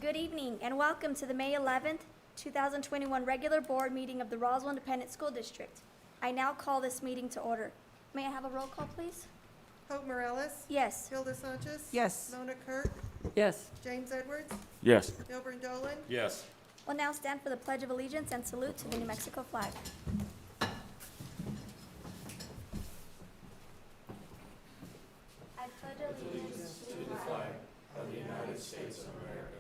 Good evening and welcome to the May 11th, 2021 regular board meeting of the Roswell Independent School District. I now call this meeting to order. May I have a roll call, please? Hope Morales? Yes. Hilda Sanchez? Yes. Mona Kirk? Yes. James Edwards? Yes. Milburn Dolan? Yes. We'll now stand for the Pledge of Allegiance and salute to the New Mexico flag. I pledge allegiance to the flag Of the United States of America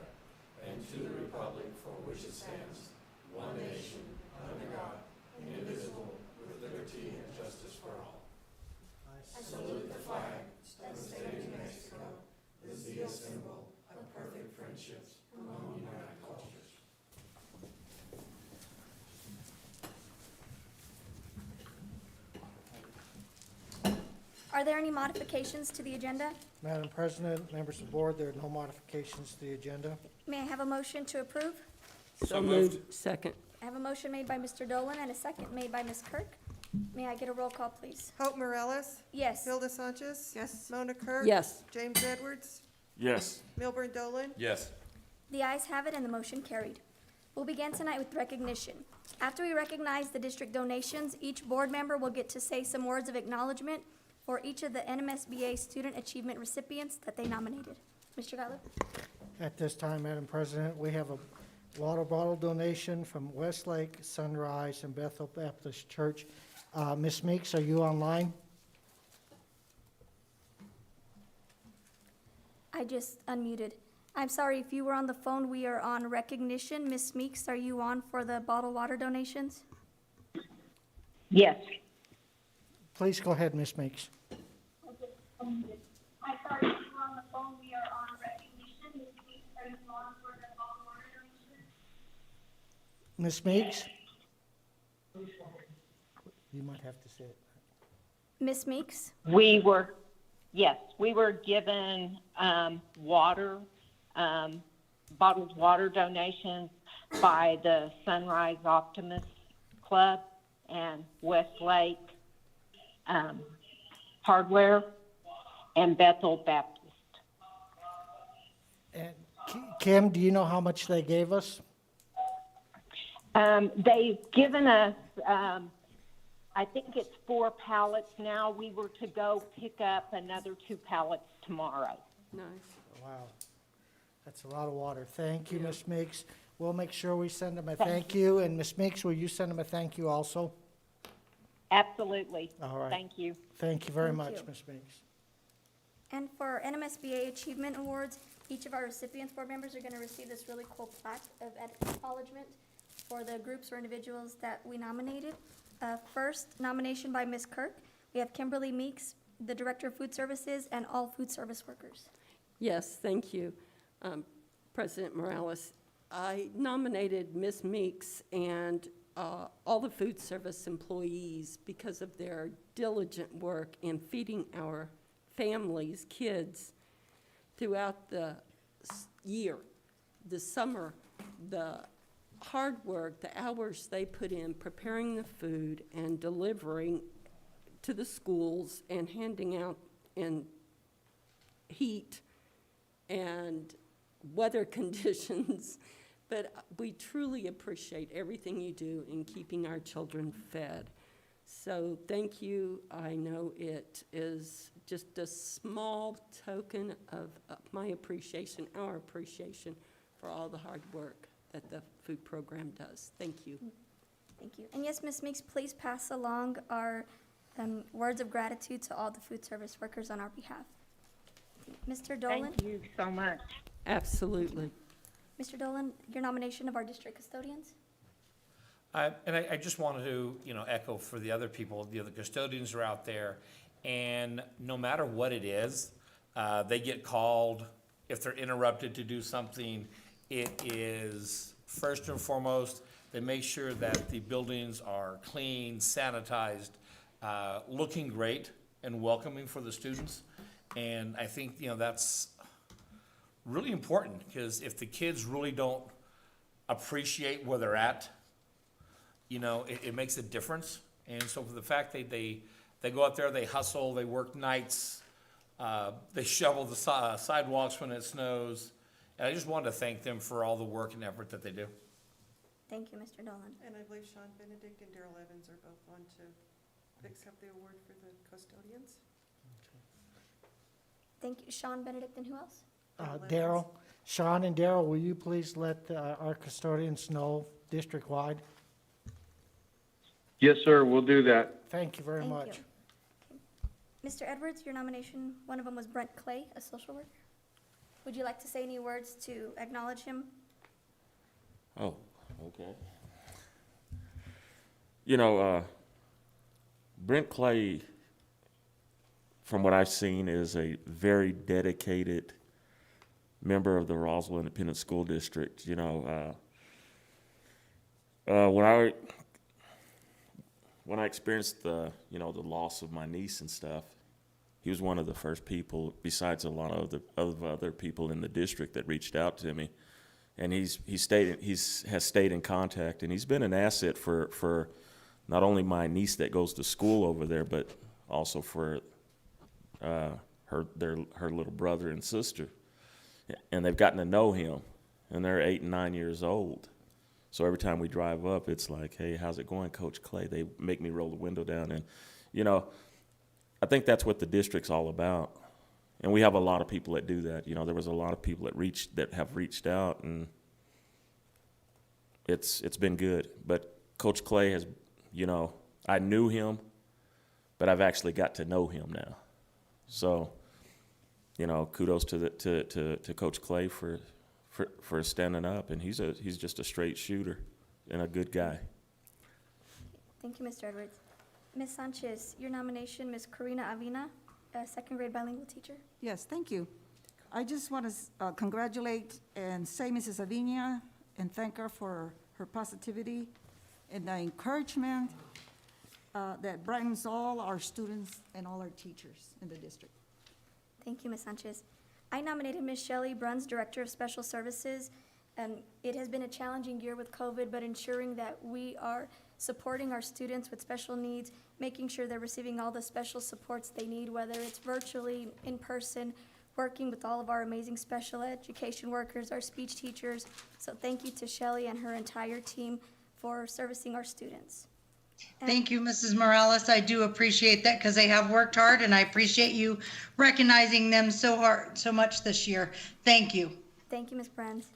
and to the republic for which it stands, one nation, under God, indivisible, with liberty and justice for all. I salute the flag of the state of New Mexico, is the symbol of perfect friendships among united cultures. Are there any modifications to the agenda? Madam President, members of the board, there are no modifications to the agenda. May I have a motion to approve? So moved. Second. I have a motion made by Mr. Dolan and a second made by Ms. Kirk. May I get a roll call, please? Hope Morales? Yes. Hilda Sanchez? Yes. Mona Kirk? Yes. James Edwards? Yes. Milburn Dolan? Yes. The ayes have it and the motion carried. We'll begin tonight with recognition. After we recognize the district donations, each board member will get to say some words of acknowledgement for each of the Nmsba student achievement recipients that they nominated. Mr. Gottlieb? At this time, Madam President, we have a water bottle donation from Westlake, Sunrise, and Bethel Baptist Church. Ms. Meeks, are you online? I just unmuted. I'm sorry, if you were on the phone, we are on recognition. Ms. Meeks, are you on for the bottled water donations? Yes. Please go ahead, Ms. Meeks. I'm sorry, if you were on the phone, we are on recognition. Ms. Meeks, are you on for the bottled water donations? Ms. Meeks? You might have to say it. Ms. Meeks? We were given water, bottled water donations by the Sunrise Optimist Club and Westlake Hardware and Bethel Baptist. And Kim, do you know how much they gave us? They've given us, I think it's 4 pallets now. We were to go pick up another 2 pallets tomorrow. Nice. Wow, that's a lot of water. Thank you, Ms. Meeks. We'll make sure we send them a thank you. And Ms. Meeks, will you send them a thank you also? Absolutely. All right. Thank you. Thank you very Thank much, you. Ms. Meeks. And for Nmsba Achievement Awards, each of our recipients board members are going to receive this really cool plaque of acknowledgement for the groups or individuals that we nominated. First nomination by Ms. Kirk. We have Kimberly Meeks, the Director of Food Services, and all food service workers. Yes, thank you, President Morales. I nominated Ms. Meeks and all the food service employees because of their diligent work in feeding our families, kids, throughout the year, the summer, the hard work, the hours they put in preparing the food and delivering to the schools and handing out in heat and weather conditions. But we truly appreciate everything you do in keeping our children fed. So thank you. I know it is just a small token of my appreciation, our appreciation for all the hard work that the food program does. Thank you. Thank you. And yes, Ms. Meeks, please pass along our words of gratitude to all the food service workers on our behalf. Mr. Dolan? Thank you so much. Absolutely. Mr. Dolan, your nomination of our district custodians? I just wanted to, echo for the other people, the other custodians are out there, and no matter what it is, they get called if they're interrupted to do something. It is first and foremost, they make sure that the buildings are clean, sanitized, looking great and welcoming for the students. And I think, that's really important, because if the kids really don't appreciate where they're at, it makes a difference. And so for the fact that they go out there, they hustle, they work nights, they shovel the sidewalks when it snows, And I just wanted to thank them for all the work and effort that they do. Thank you, Mr. Dolan. And I believe Sean Benedict and Daryl Evans are both on to accept the award for the custodians. Thank you, Sean Benedict, and who else? Daryl, Sean and Daryl, will you please let our custodians know district-wide? Yes, sir, we'll do that. Thank you very Thank much. you. Okay. Mr. Edwards, your nomination, one of them was Brent Clay, a social worker. Would you like to say any words to acknowledge him? Oh, okay. You know, Brent Clay, from what I've seen, is a very dedicated member of the Roswell Independent School District. You know, when I experienced the loss of my niece and stuff, he was one of the first people, besides a lot of the other people in the district, that reached out to me. And he has stayed in contact, and he's been an asset for not only my niece that goes to school over there, but also for her little brother and sister. And they've gotten to know him, and they're 8 and 9 years old. So every time we drive up, it's like, hey, how's it going, Coach Clay? They make me roll the window down, and I think that's what the district's all about. And we have a lot of people that do that. There was a lot of people that have reached out, and it's been good. But Coach Clay has, I knew him, but I've actually got to know him now. So, kudos to Coach Clay for standing up, and he's just a straight shooter and a good guy. Thank you, Mr. Edwards. Ms. Sanchez, your nomination, Ms. Karina Avina, a second grade bilingual teacher. Yes, thank you. I just want to congratulate and say Mrs. Avinia and thank her for her positivity and the encouragement that brightens all our students and all our teachers in the district. Thank you, Ms. Sanchez. I nominated Ms. Shelly, Bruns Director of Special Services. It has been a challenging year with COVID, but ensuring that we are supporting our students with special needs, making sure they're receiving all the special supports they need, whether it's virtually, in person, working with all of our amazing special education workers, our speech teachers. So thank you to Shelly and her entire team for servicing our students. Thank you, Mrs. Morales. I do appreciate that because they have worked hard, and I appreciate you recognizing them so much this year. Thank you. Thank you, Ms. Bruns.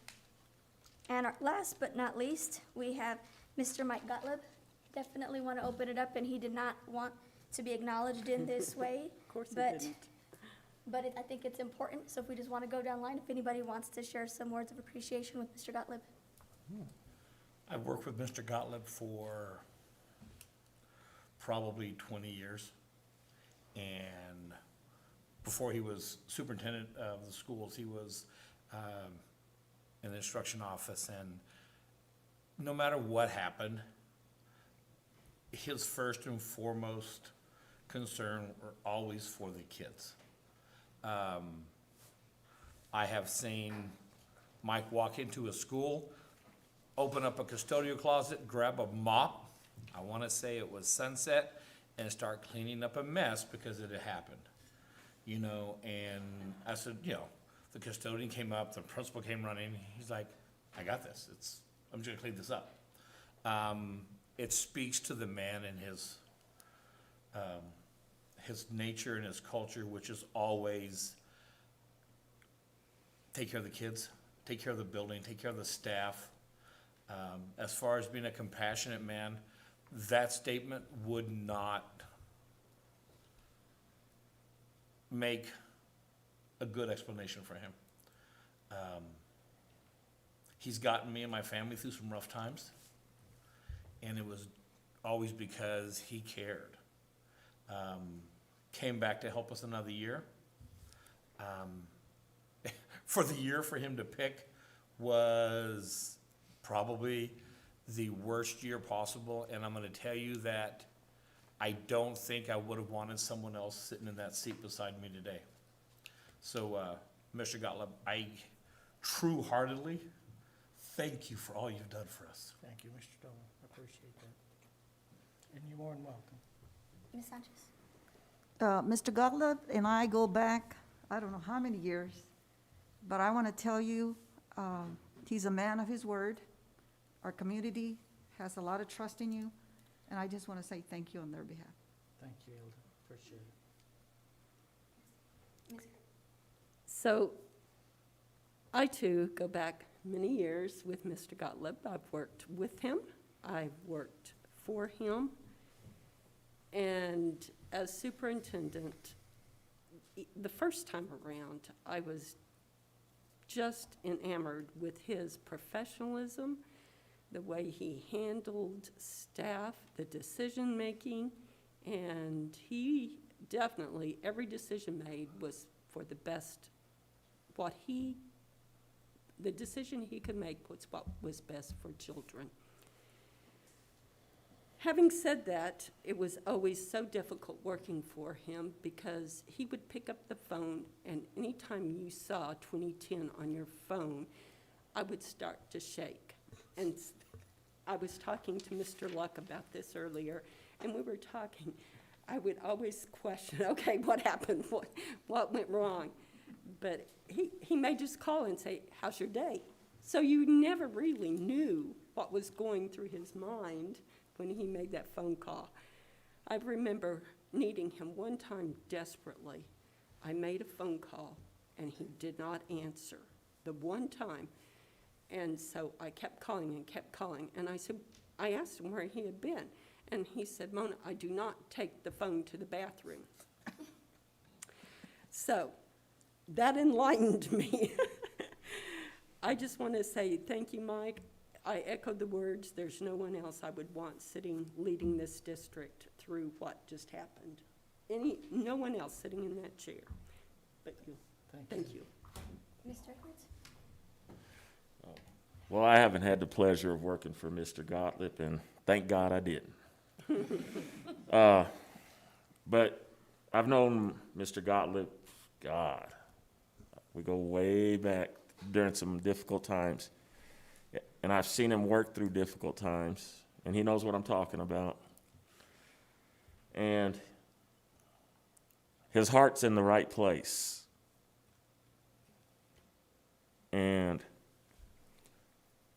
And last but not least, we have Mr. Mike Gottlieb. Definitely want to open it up, and he did not want to be acknowledged in this way. Of course he but, didn't. But I think it's important, so if we just want to go down line, if anybody wants to share some words of appreciation with Mr. Gottlieb. I've worked with Mr. Gottlieb for probably 20 years. And before he was superintendent of the schools, he was in the instruction office. And no matter what happened, his first and foremost concern were always for the kids. I have seen Mike walk into a school, open up a custodial closet, grab a mop, I want to say it was Sunset, and start cleaning up a mess because it had happened. And I said, the custodian came up, the principal came running, he's like, I got this, I'm just gonna clean this up. It speaks to the man and his nature and his culture, which is always take care of the kids, take care of the building, take care of the staff. As far as being a compassionate man, that statement would not make a good explanation for him. He's gotten me and my family through some rough times, and it was always because he cared. Came back to help us another year. For the year for him to pick was probably the worst year possible, and I'm gonna tell you that I don't think I would have wanted someone else sitting in that seat beside me today. So, Mr. Gottlieb, I true-heartedly thank you for all you've done for us. Thank you, Mr. Dolan. I appreciate that. And you're more than welcome. Ms. Sanchez. Mr. Gottlieb and I go back, I don't know how many years, but I want to tell you, He's a man of his word. Our community has a lot of trust in you, and I just want to say thank you on their behalf. Thank you, Hilda. Appreciate it. So I too go back many years with Mr. Gottlieb. I've worked with him. I've worked for him. And as superintendent, the first time around, I was just enamored with his professionalism, the way he handled staff, the decision-making, and he definitely, every decision made was for the best. The decision he could make was what was best for children. Having said that, it was always so difficult working for him because he would pick up the phone, and anytime you saw 2010 on your phone, I would start to shake. And I was talking to Mr. Luck about this earlier, and we were talking. I would always question, okay, what happened? What went wrong? But he may just call and say, how's your day? So you never really knew what was going through his mind when he made that phone call. I remember needing him one time desperately. I made a phone call, and he did not answer the one time. And so I kept calling, and I asked him where he had been. And he said, Mona, I do not take the phone to the bathroom. So that enlightened me. I just want to say thank you, Mike. I echoed the words, there's no one else I would want leading this district through what just happened. No one else sitting in that chair but you. Thank you. Mr. Edwards? Well, I haven't had the pleasure of working for Mr. Gottlieb, and thank God I didn't. But I've known Mr. Gottlieb, God, we go way back during some difficult times. And I've seen him work through difficult times, and he knows what I'm talking about. And his heart's in the right place. And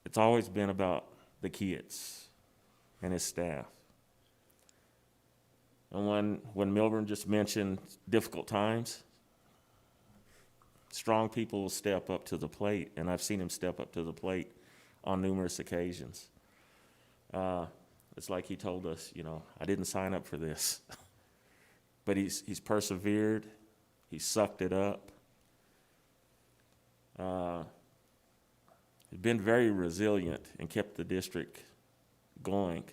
it's always been about the kids and his staff. And when Milburn just mentioned difficult times, strong people will step up to the plate, and I've seen him step up to the plate on numerous occasions. It's like he told us, I didn't sign up for this. But he's persevered, he sucked it up. He's been very resilient and kept the district going.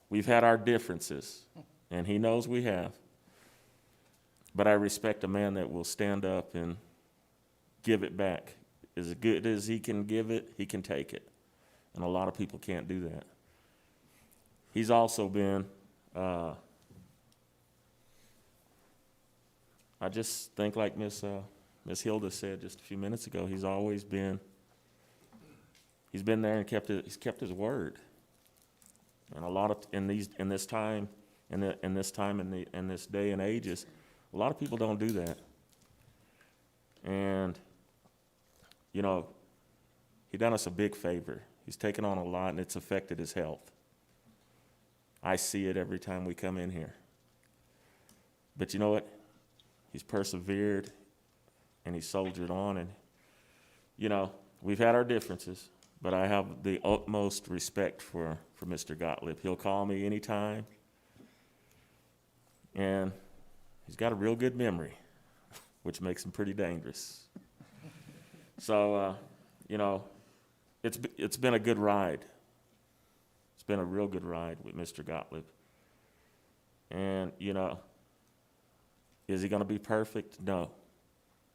We've had our differences, and he knows we have. But I respect a man that will stand up and give it back. As good as he can give it, he can take it. And a lot of people can't do that. He's also been, I just think like Miss Hilda said just a few minutes ago, he's been there and he's kept his word. And a lot of, in this day and ages, a lot of people don't do that. And, he done us a big favor. He's taken on a lot, and it's affected his health. I see it every time we come in here. But you know what? He's persevered, and he soldiered on. And, we've had our differences, but I have the utmost respect for Mr. Gottlieb. He'll call me anytime. And he's got a real good memory, which makes him pretty dangerous. So, it's been a good ride. It's been a real good ride with Mr. Gottlieb. And, is he going to be perfect? No.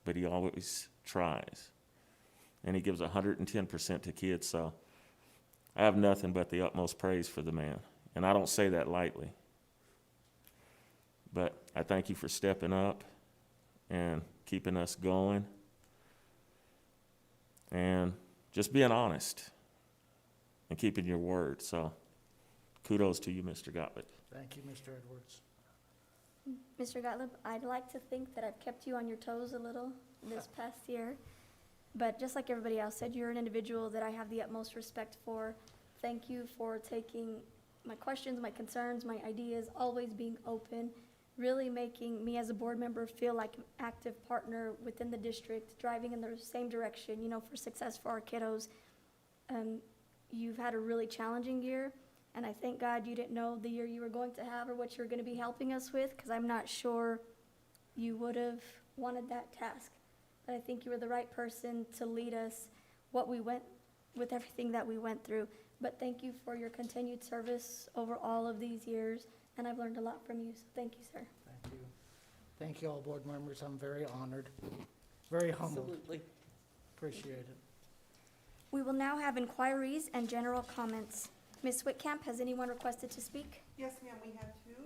But he always tries. And he gives 110% to kids, so I have nothing but the utmost praise for the man. And I don't say that lightly. But I thank you for stepping up and keeping us going and just being honest and keeping your word. So kudos to you, Mr. Gottlieb. Thank you, Mr. Edwards. Mr. Gottlieb, I'd like to think that I've kept you on your toes a little this past year. But just like everybody else said, you're an individual that I have the utmost respect for. Thank you for taking my questions, my concerns, my ideas, always being open, really making me as a board member feel like an active partner within the district, driving in the same direction, you know, for success for our kiddos. You've had a really challenging year, and I thank God you didn't know the year you were going to have or what you were going to be helping us with, because I'm not sure you would have wanted that task. But I think you were the right person to lead us with everything that we went through. But thank you for your continued service over all of these years, and I've learned a lot from you, so thank you, sir. Thank you. Thank you, all board members. I'm very honored, very humbled. Absolutely. Appreciate it. We will now have inquiries and general comments. Ms. Whitcamp, has anyone requested to speak? Yes, ma'am, we have two.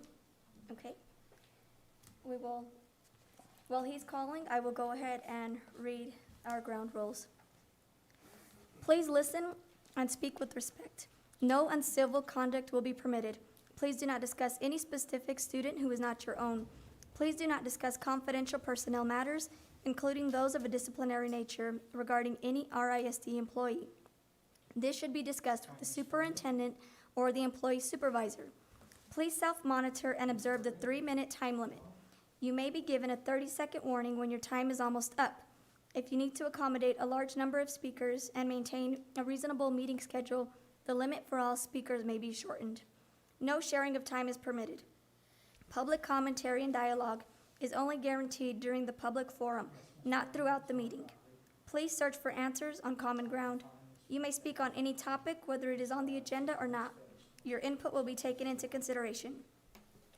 Okay. While he's calling, I will go ahead and read our ground rules. Please listen and speak with respect. No uncivil conduct will be permitted. Please do not discuss any specific student who is not your own. Please do not discuss confidential personnel matters, including those of a disciplinary nature, regarding any RISD employee. This should be discussed with the superintendent or the employee supervisor. Please self-monitor and observe the 3-minute time limit. You may be given a 30-second warning when your time is almost up. If you need to accommodate a large number of speakers and maintain a reasonable meeting schedule, the limit for all speakers may be shortened. No sharing of time is permitted. Public commentary and dialogue is only guaranteed during the public forum, not throughout the meeting. Please search for answers on common ground. You may speak on any topic, whether it is on the agenda or not. Your input will be taken into consideration.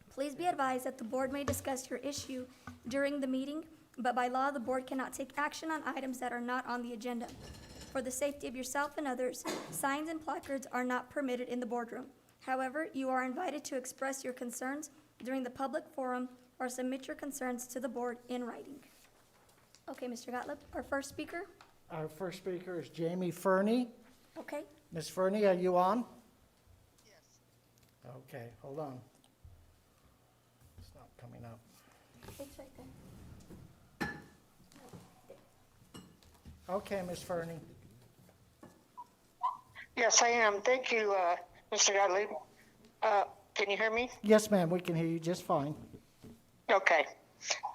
Please be advised that the board may discuss your issue during the meeting, but by law, the board cannot take action on items that are not on the agenda. For the safety of yourself and others, signs and placards are not permitted in the boardroom. However, you are invited to express your concerns during the public forum or submit your concerns to the board in writing. Okay, Mr. Gottlieb, our first speaker. Our first speaker is Jamie Fernie. Okay, Ms. Fernie, are you on? Yes. Okay, hold on. It's not coming up. it's right there. Okay, Ms. Fernie. Yes, I am. Thank you, Mr. Gottlieb. Can you hear me? Yes, ma'am, we can hear you just fine. Okay.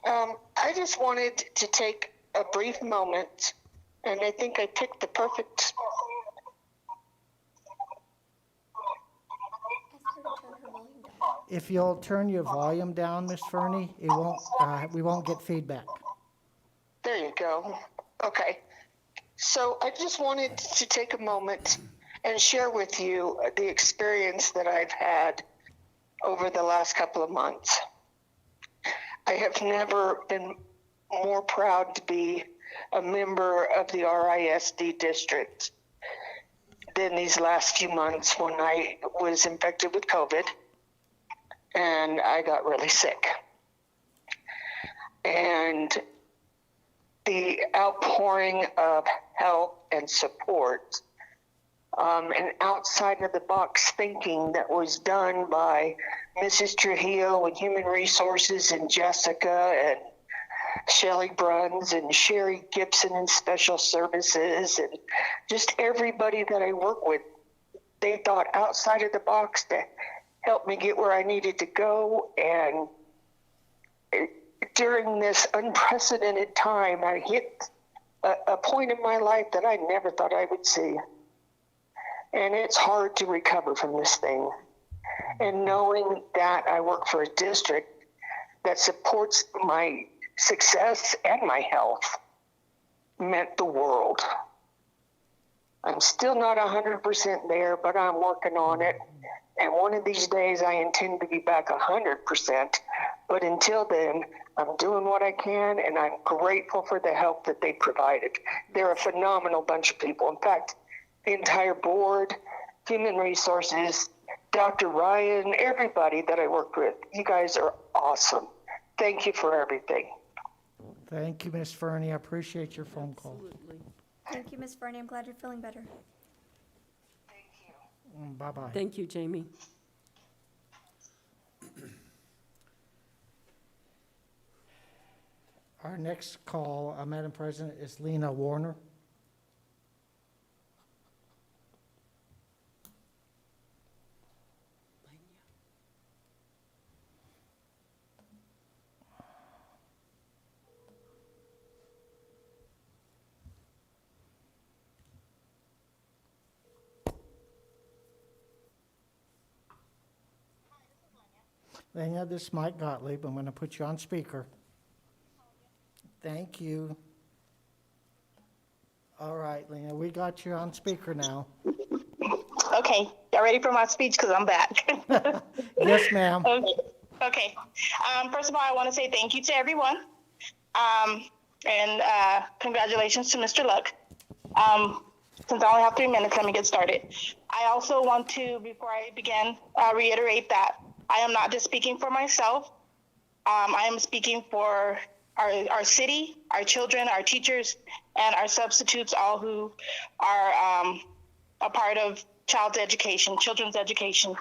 I just wanted to take a brief moment, and I think I picked the perfect. Ask her to turn her volume down. If you'll turn your volume down, Ms. Fernie, it won't, we won't get feedback. There you go. Okay. So I just wanted to take a moment and share with you the experience that I've had over the last couple of months. I have never been more proud to be a member of the RISD district than these last few months when I was infected with COVID and I got really sick. And the outpouring of help and support and outside of the box thinking that was done by Mrs. Trujillo and Human Resources and Jessica and Shelly Bruns and Sherry Gibson in Special Services and just everybody that I work with. They thought outside of the box to help me get where I needed to go. And during this unprecedented time, I hit a point in my life that I never thought I would see. And it's hard to recover from this thing. And knowing that I work for a district that supports my success and my health meant the world. I'm still not 100% there, but I'm working on it. And one of these days I intend to be back 100%. But until then, I'm doing what I can, and I'm grateful for the help that they provided. They're a phenomenal bunch of people. In fact, the entire board, Human Resources, Dr. Ryan, everybody that I worked with, you guys are awesome. Thank you for everything. Thank you, Ms. Fernie. I appreciate your phone call. Absolutely. Thank you, Ms. Fernie. I'm glad you're feeling better. Bye-bye. Thank you, Jamie. Our next call, Madam President, is Lena Warner. Lena, this is Mike Gottlieb. I'm going to put you on speaker. Thank you. All right, Lena, we got you on speaker now. Okay, y'all ready for my speech? Because I'm back. Yes, ma'am. Okay. First of all, I want to say thank you to everyone. And congratulations to Mr. Luck. Since I only have 3 minutes, let me get started. I also want to, before I begin, reiterate that I am not just speaking for myself. I am speaking for our city, our children, our teachers, and our substitutes, all who are a part of children's education.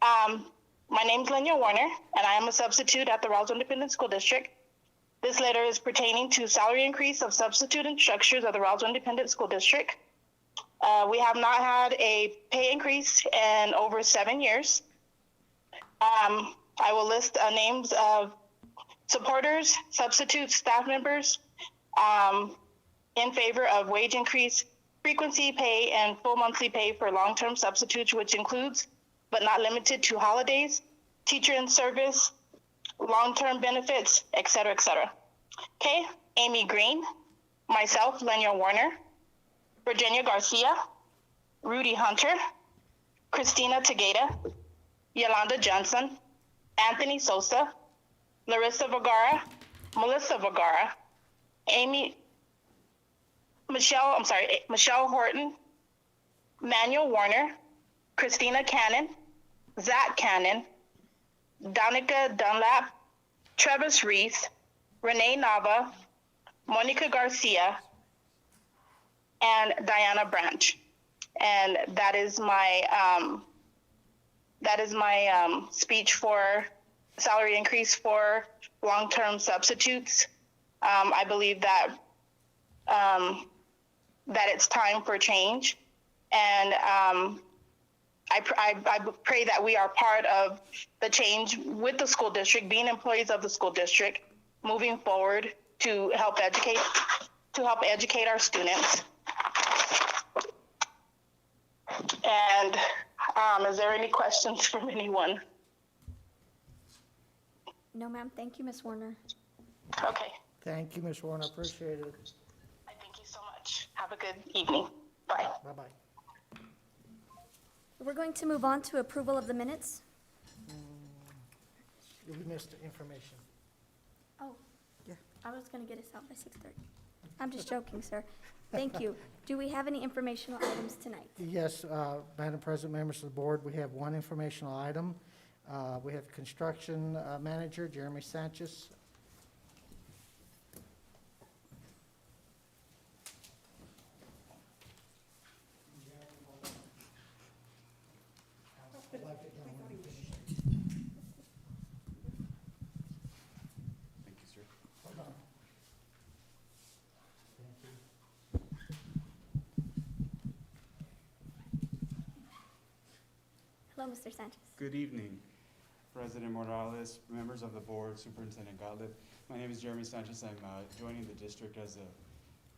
My name is Lenya Warner, and I am a substitute at the Roswell Independent School District. This letter is pertaining to salary increase of substitute instructors of the Roswell Independent School District. We have not had a pay increase in over 7 years. I will list names of supporters, substitutes, staff members in favor of wage increase, frequency pay, and full monthly pay for long-term substitutes, which includes, but not limited to, holidays, teacher in service, long-term benefits, et cetera, et cetera. Okay, Amy Green, myself, Lenya Warner, Virginia Garcia, Rudy Hunter, Christina Tegeda, Yolanda Johnson, Anthony Sosa, Larissa Vergara, Melissa Vergara, Michelle Horton, Manuel Warner, Christina Cannon, Zach Cannon, Donica Dunlap, Travis Reese, Renee Nava, Monica Garcia, and Diana Branch. And that is my speech for salary increase for long-term substitutes. I believe that that it's time for change, and I pray that we are part of the change with the school district, being employees of the school district, moving forward to help educate our students. And is there any questions from anyone? No, ma'am. Thank you, Ms. Warner. Okay. Thank you, Ms. Warner. Appreciate it. I thank you so much. Have a good evening. Bye. Bye-bye. We're going to move on to approval of the minutes. We missed the information. Oh, Yeah. I was going to get us out by 6:30. I'm just joking, sir. Thank you. Do we have any informational items tonight? Yes, Madam President, members of the board, we have one informational item. We have construction manager, Jeremy Sanchez. Thank you, sir. Hello, Mr. Sanchez. Good evening, President Morales, members of the board, Superintendent Gottlieb. My name is Jeremy Sanchez. I'm joining the district as a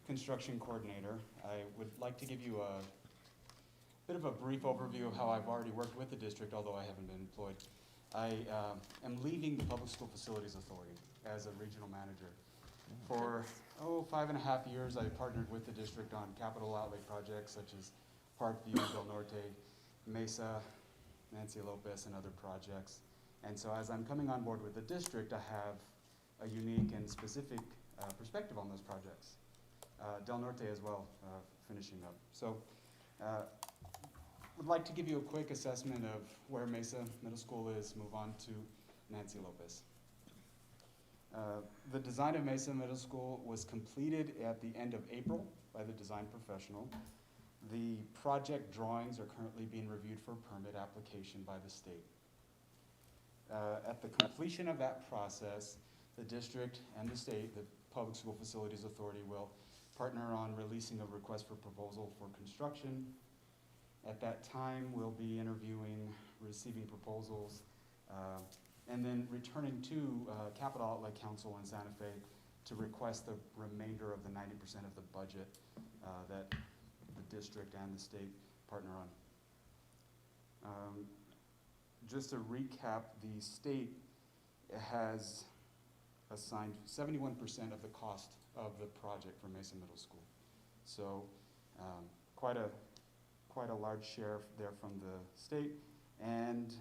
construction coordinator. I would like to give you a bit of a brief overview of how I've already worked with the district, although I haven't been employed. I am leading the Public School Facilities Authority as a regional manager. For 5.5 years, I partnered with the district on capital outlay projects such as Parkview, Del Norte, Mesa, Nancy Lopez, and other projects. And so as I'm coming on board with the district, I have a unique and specific perspective on those projects. Del Norte as well, finishing up. So would like to give you a quick assessment of where Mesa Middle School is, move on to Nancy Lopez. The design of Mesa Middle School was completed at the end of April by the design professional. The project drawings are currently being reviewed for permit application by the state. At the completion of that process, the district and the state, the Public School Facilities Authority, will partner on releasing a request for proposal for construction. At that time, we'll be interviewing, receiving proposals, and then returning to Capital Outlay Council in Santa Fe to request the remainder of the 90% of the budget that the district and the state partner on. Just to recap, the state has assigned 71% of the cost of the project for Mesa Middle School. So quite a large share there from the state. And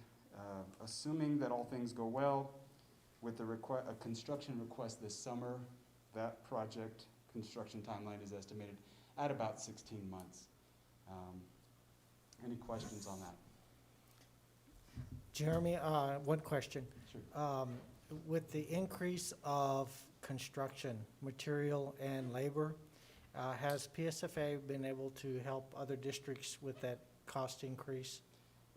assuming that all things go well, with a construction request this summer, that project construction timeline is estimated at about 16 months. Any questions on that? Jeremy, one question. Sure. With the increase of construction, material and labor, has PSFA been able to help other districts with that cost increase?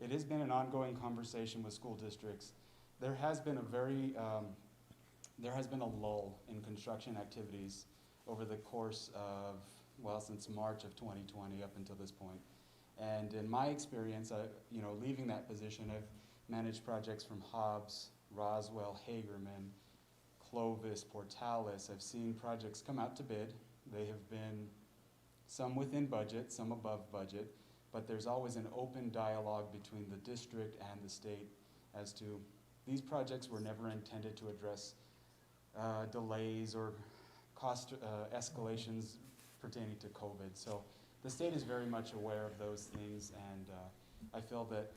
It has been an ongoing conversation with school districts. There has been a lull in construction activities over the course of, well, since March of 2020 up until this point. And in my experience, leaving that position, I've managed projects from Hobbs, Roswell, Hagerman, Clovis, Portales. I've seen projects come out to bid. They have been some within budget, some above budget, but there's always an open dialogue between the district and the state as to these projects were never intended to address delays or cost escalations pertaining to COVID. So the state is very much aware of those things, and I feel that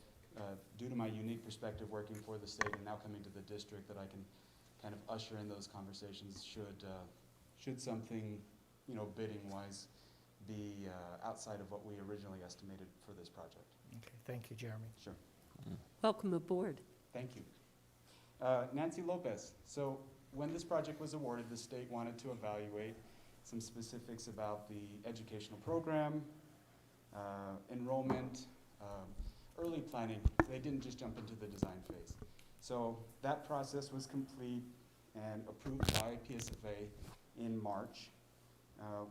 due to my unique perspective working for the state and now coming to the district, that I can kind of usher in those conversations should something, bidding-wise, be outside of what we originally estimated for this project. Okay, thank you, Jeremy. Sure. Welcome aboard. Thank you. Nancy Lopez. So when this project was awarded, the state wanted to evaluate some specifics about the educational program, enrollment, early planning. They didn't just jump into the design phase. So that process was complete and approved by PSFA in March.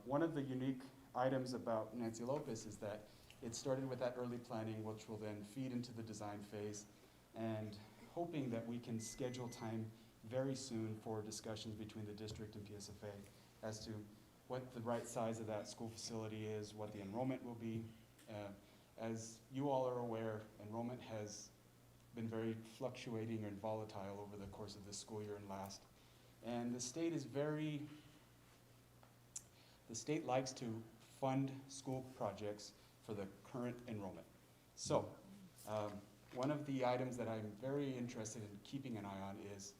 One of the unique items about Nancy Lopez is that it started with that early planning, which will then feed into the design phase, and hoping that we can schedule time very soon for discussions between the district and PSFA as to what the right size of that school facility is, what the enrollment will be. As you all are aware, enrollment has been very fluctuating and volatile over the course of this school year and last. And the state likes to fund school projects for the current enrollment. So one of the items that I'm very interested in keeping an eye on is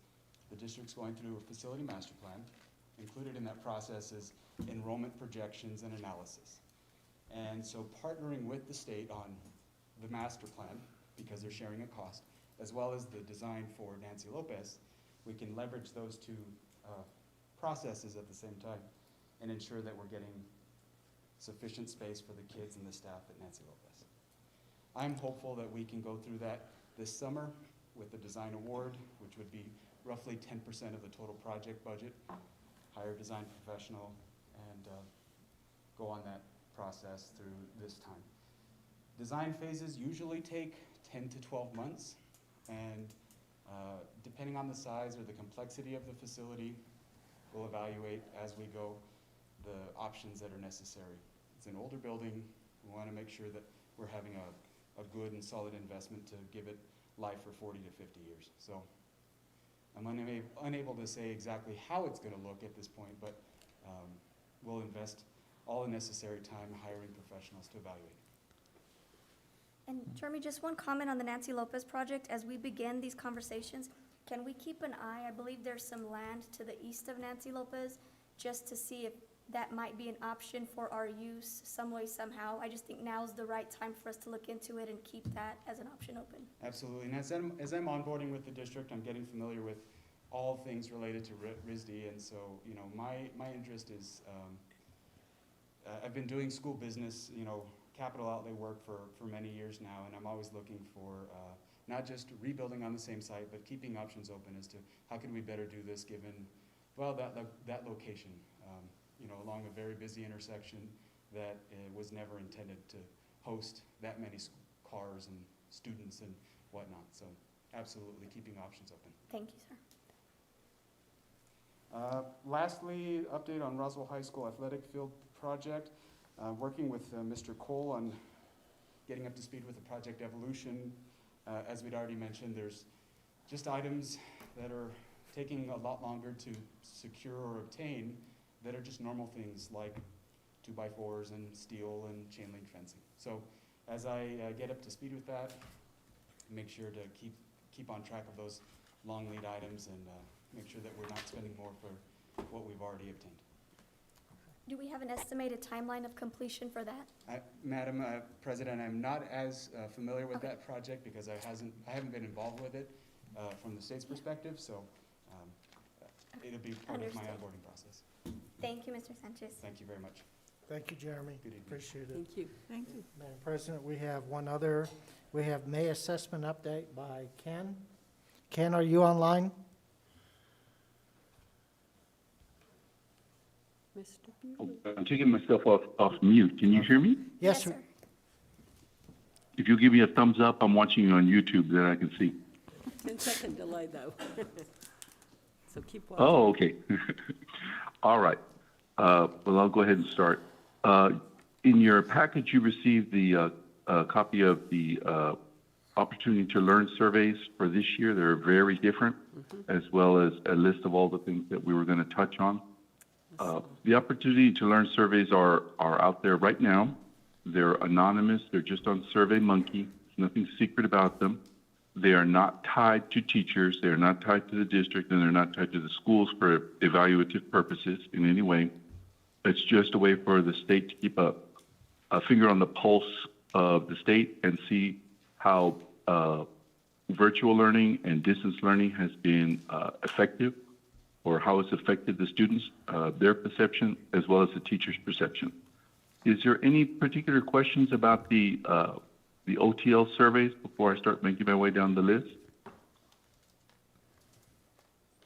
the district's going through a facility master plan. Included in that process is enrollment projections and analysis. And so partnering with the state on the master plan, because they're sharing a cost, as well as the design for Nancy Lopez, we can leverage those two processes at the same time and ensure that we're getting sufficient space for the kids and the staff at Nancy Lopez. I'm hopeful that we can go through that this summer with the design award, which would be roughly 10% of the total project budget, hire design professional, and go on that process through this time. Design phases usually take 10 to 12 months, and depending on the size or the complexity of the facility, we'll evaluate as we go the options that are necessary. It's an older building. We want to make sure that we're having a good and solid investment to give it life for 40 to 50 years. So I'm unable to say exactly how it's going to look at this point, but we'll invest all the necessary time hiring professionals to evaluate. And Jeremy, just one comment on the Nancy Lopez project. As we begin these conversations, can we keep an eye? I believe there's some land to the east of Nancy Lopez, just to see if that might be an option for our use some way, somehow. I just think now's the right time for us to look into it and keep that as an option open. Absolutely, and as I'm onboarding with the district, I'm getting familiar with all things related to RISD, and so, my interest is, I've been doing school business, capital outlay work for many years now, and I'm always looking for not just rebuilding on the same site, but keeping options open as to how can we better do this given well, that location, along a very busy intersection that was never intended to host that many cars and students and whatnot. So absolutely keeping options open. Thank you, sir. Lastly, update on Roswell High School athletic field project. Working with Mr. Cole on getting up to speed with the project evolution. As we'd already mentioned, there's just items that are taking a lot longer to secure or obtain that are just normal things like 2x4s and steel and chain link fencing. So as I get up to speed with that, make sure to keep on track of those long lead items and make sure that we're not spending more for what we've already obtained. Do we have an estimated timeline of completion for that? Madam President, I'm not as familiar with Okay. that project because I haven't been involved with it from the state's perspective, so it'll be part of my Understood. onboarding process. Thank you, Mr. Sanchez. Thank you very much. Thank you, Jeremy. Good evening. Appreciate it. Thank you. Thank you. Madam President, we have one other, we have May assessment update by Ken. Ken, are you online? Mr. Bewley. I'm taking myself off mute. Can you hear me? Yes, sir. If you'll give me a thumbs up, I'm watching you on YouTube, then I can see. 10-second delay, though. So keep watching. Oh, okay. All right. Well, I'll go ahead and start. In your package, you received the copy of the Opportunity to Learn surveys for this year. They're very different, as well as a list of all the things that we were going to touch on. The Opportunity to Learn surveys are out there right now. They're anonymous. They're just on SurveyMonkey. There's nothing secret about them. They are not tied to teachers. They are not tied to the district, and they're not tied to the schools for evaluative purposes in any way. It's just a way for the state to keep a finger on the pulse of the state and see how virtual learning and distance learning has been effective, or how it's affected the students, their perception, as well as the teacher's perception. Is there any particular questions about the OTL surveys before I start making my way down the list?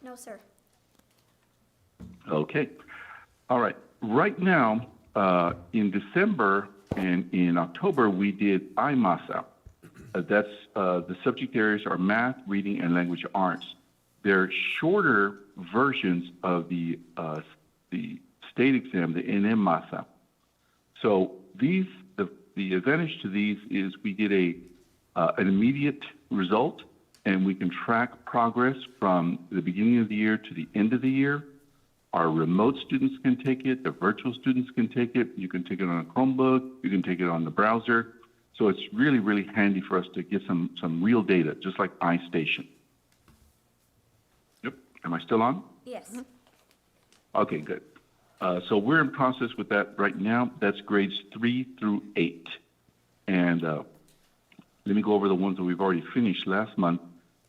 No, sir. Okay. All right. Right now, in December and in October, we did IMASA. That's the subject areas are math, reading, and language arts. They're shorter versions of the state exam, the Nmsba. So these, the advantage to these is we get an immediate result, and we can track progress from the beginning of the year to the end of the year. Our remote students can take it. The virtual students can take it. You can take it on a Chromebook. You can take it on the browser. So it's really, really handy for us to get some real data, just like iStation. Yep. Am I still on? Yes. Okay, good. So we're in process with that right now. That's grades 3 through 8. And let me go over the ones that we've already finished last month.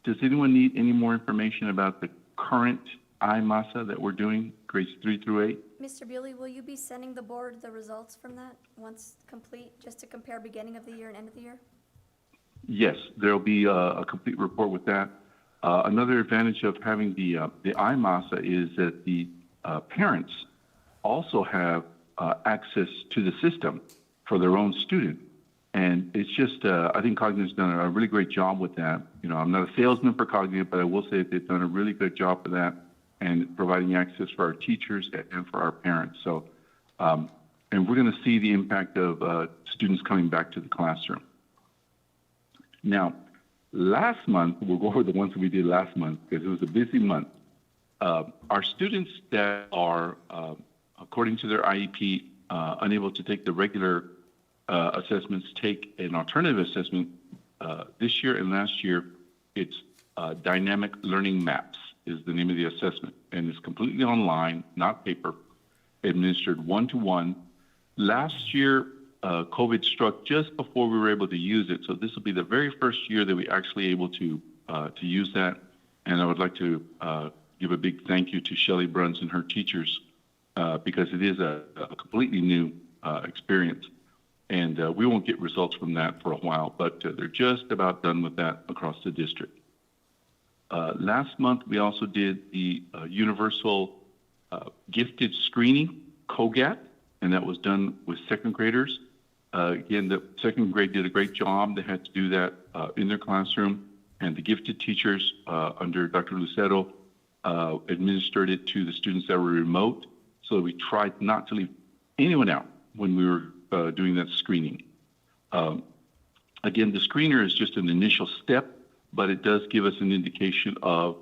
Does anyone need any more information about the current IMASA that we're doing, grades 3 through 8? Mr. Bewley, will you be sending the board the results from that once complete, just to compare beginning of the year and end of the year? Yes, there'll be a complete report with that. Another advantage of having the IMASA is that the parents also have access to the system for their own student. And it's just, I think Cognitive's done a really great job with that. You know, I'm not a salesman for Cognitive, but I will say that they've done a really good job for that and providing access for our teachers and for our parents. So, and we're going to see the impact of students coming back to the classroom. Now, last month, we'll go over the ones that we did last month because it was a busy month. Our students that are, according to their IEP, unable to take the regular assessments, take an alternative assessment. This year and last year, it's Dynamic Learning Maps is the name of the assessment, and it's completely online, not paper, administered one-to-one. Last year, COVID struck just before we were able to use it, so this will be the very first year that we actually able to use that. And I would like to give a big thank you to Shelly, Bruns, and her teachers because it is a completely new experience. And we won't get results from that for a while, but they're just about done with that across the district. Last month, we also did the Universal gifted screening, COGAT, and that was done with second graders. Again, the second grade did a great job. They had to do that in their classroom, and the gifted teachers under Dr. Lucero administered it to the students that were remote. So we tried not to leave anyone out when we were doing that screening. Again, the screener is just an initial step, but it does give us an indication of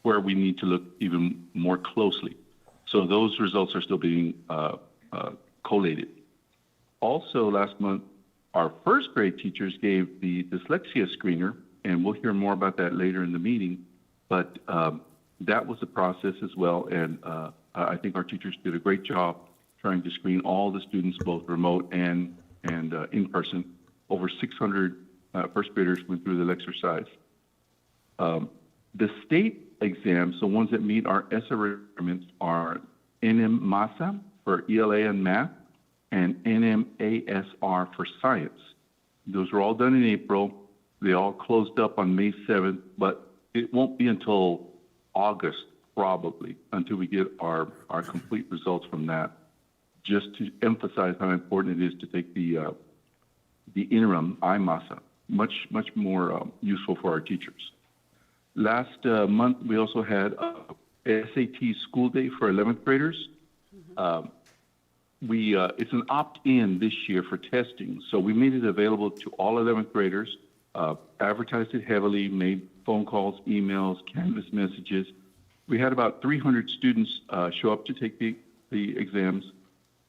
where we need to look even more closely. So those results are still being collated. Also, last month, our first grade teachers gave the dyslexia screener, and we'll hear more about that later in the meeting, but that was a process as well, and I think our teachers did a great job trying to screen all the students, both remote and in person. Over 600 first graders went through the exercise. The state exams, the ones that meet our ESSA requirements, are Nmsba for ELA and math, and NMASR for science. Those were all done in April. They all closed up on May 7th, but it won't be until August, probably, until we get our complete results from that, just to emphasize how important it is to take the interim IMASA, much more useful for our teachers. Last month, we also had SAT school day for 11th graders. It's an opt-in this year for testing, so we made it available to all 11th graders, advertised it heavily, made phone calls, emails, Canvas messages. We had about 300 students show up to take the exams,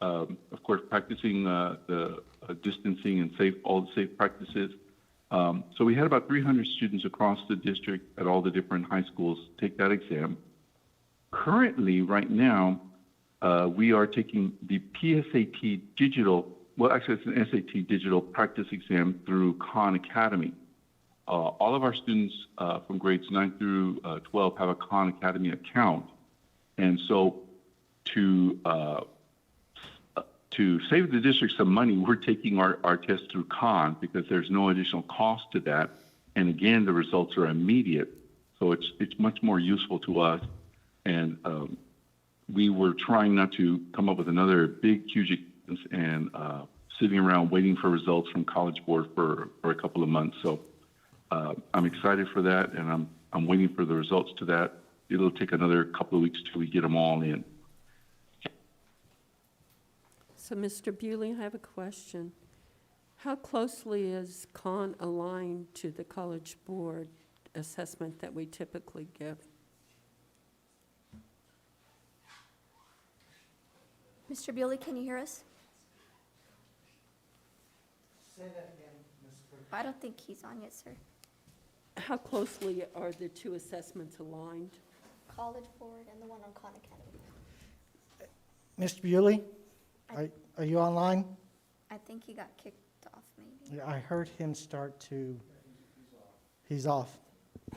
of course, practicing the distancing and all the safe practices. So we had about 300 students across the district at all the different high schools take that exam. Currently, right now, we are taking the PSAT digital, well, actually it's an SAT digital practice exam through Khan Academy. All of our students from grades 9 through 12 have a Khan Academy account. And so to save the district some money, we're taking our test through Khan because there's no additional cost to that. And again, the results are immediate. So it's much more useful to us. And we were trying not to come up with another big, huge expense and sitting around waiting for results from College Board for a couple of months. So I'm excited for that, and I'm waiting for the results to that. It'll take another couple of weeks till we get them all in. So, Mr. Bewley, I have a question. How closely is Khan aligned to the College Board assessment that we typically give? Mr. Bewley, can you hear us? Say that again, Ms. Clerk. I don't think he's on yet, sir. How closely are the two assessments aligned? College Board and the one on Khan Academy. Mr. Bewley, are you online? I think he got kicked off, maybe. Yeah, I heard him start to, he's off.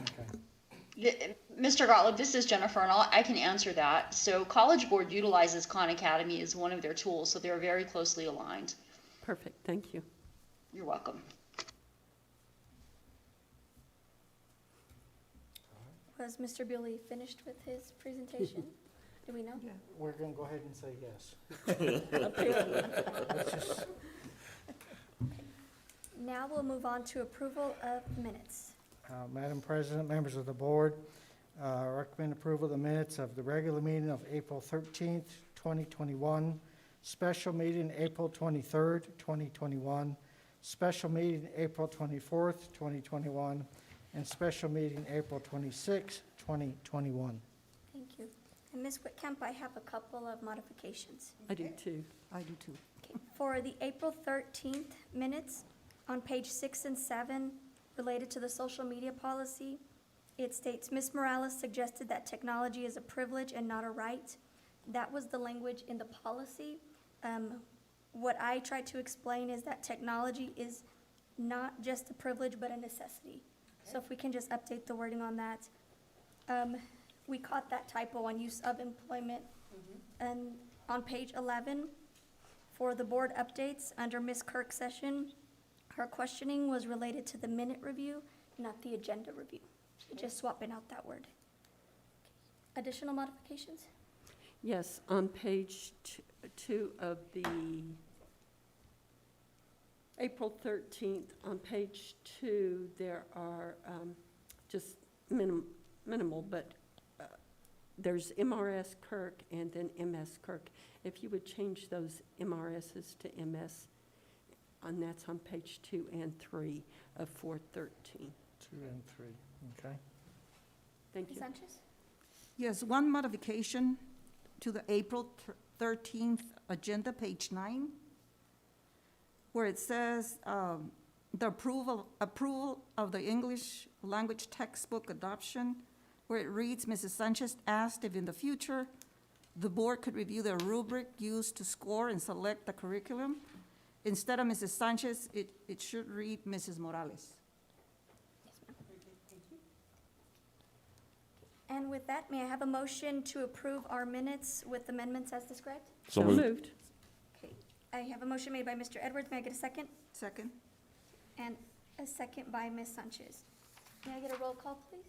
Okay. Mr. Gottlieb, this is Jennifer, and I can answer that. So College Board utilizes Khan Academy as one of their tools, so they're very closely aligned. Perfect, thank you. You're welcome. Was Mr. Bewley finished with his presentation? Do we know? We're going to go ahead and say yes. Let's just- Now we'll move on to approval of minutes. Madam President, members of the board, recommend approval of the minutes of the regular meeting of April 13th, 2021, special meeting April 23rd, 2021, special meeting April 24th, 2021, and special meeting April 26th, 2021. Thank you. And Ms. Whitcamp, I have a couple of modifications. I do too. I do too. Okay. For the April 13th minutes, on page 6 and 7, related to the social media policy, it states, Ms. Morales suggested that technology is a privilege and not a right. That was the language in the policy. What I tried to explain is that technology is not just a privilege, but a necessity. So if we can just update the wording on that. We caught that typo on use of employment. And on page 11, for the board updates, under Ms. Kirk's session, her questioning was related to the minute review, not the agenda review. So just swapping out that word. Additional modifications? Yes, on page 2 of the April 13th, on page 2, there are just minimal, but there's MRS Kirk and then MS Kirk. If you would change those MRSs to MS, and that's on page 2 and 3 of 413. 2 and 3, okay. Thank Ms. you. Sanchez? Yes, one modification to the April 13th agenda, page 9, where it says the approval of the English language textbook adoption, where it reads, Mrs. Sanchez asked if in the future the board could review the rubric used to score and select the curriculum. Instead of Mrs. Sanchez, it should read Mrs. Morales. And with that, may I have a motion to approve our minutes with amendments as described? So moved. Moved. Okay, I have a motion made by Mr. Edwards. May I get a second? Second? And a second by Ms. Sanchez. May I get a roll call, please?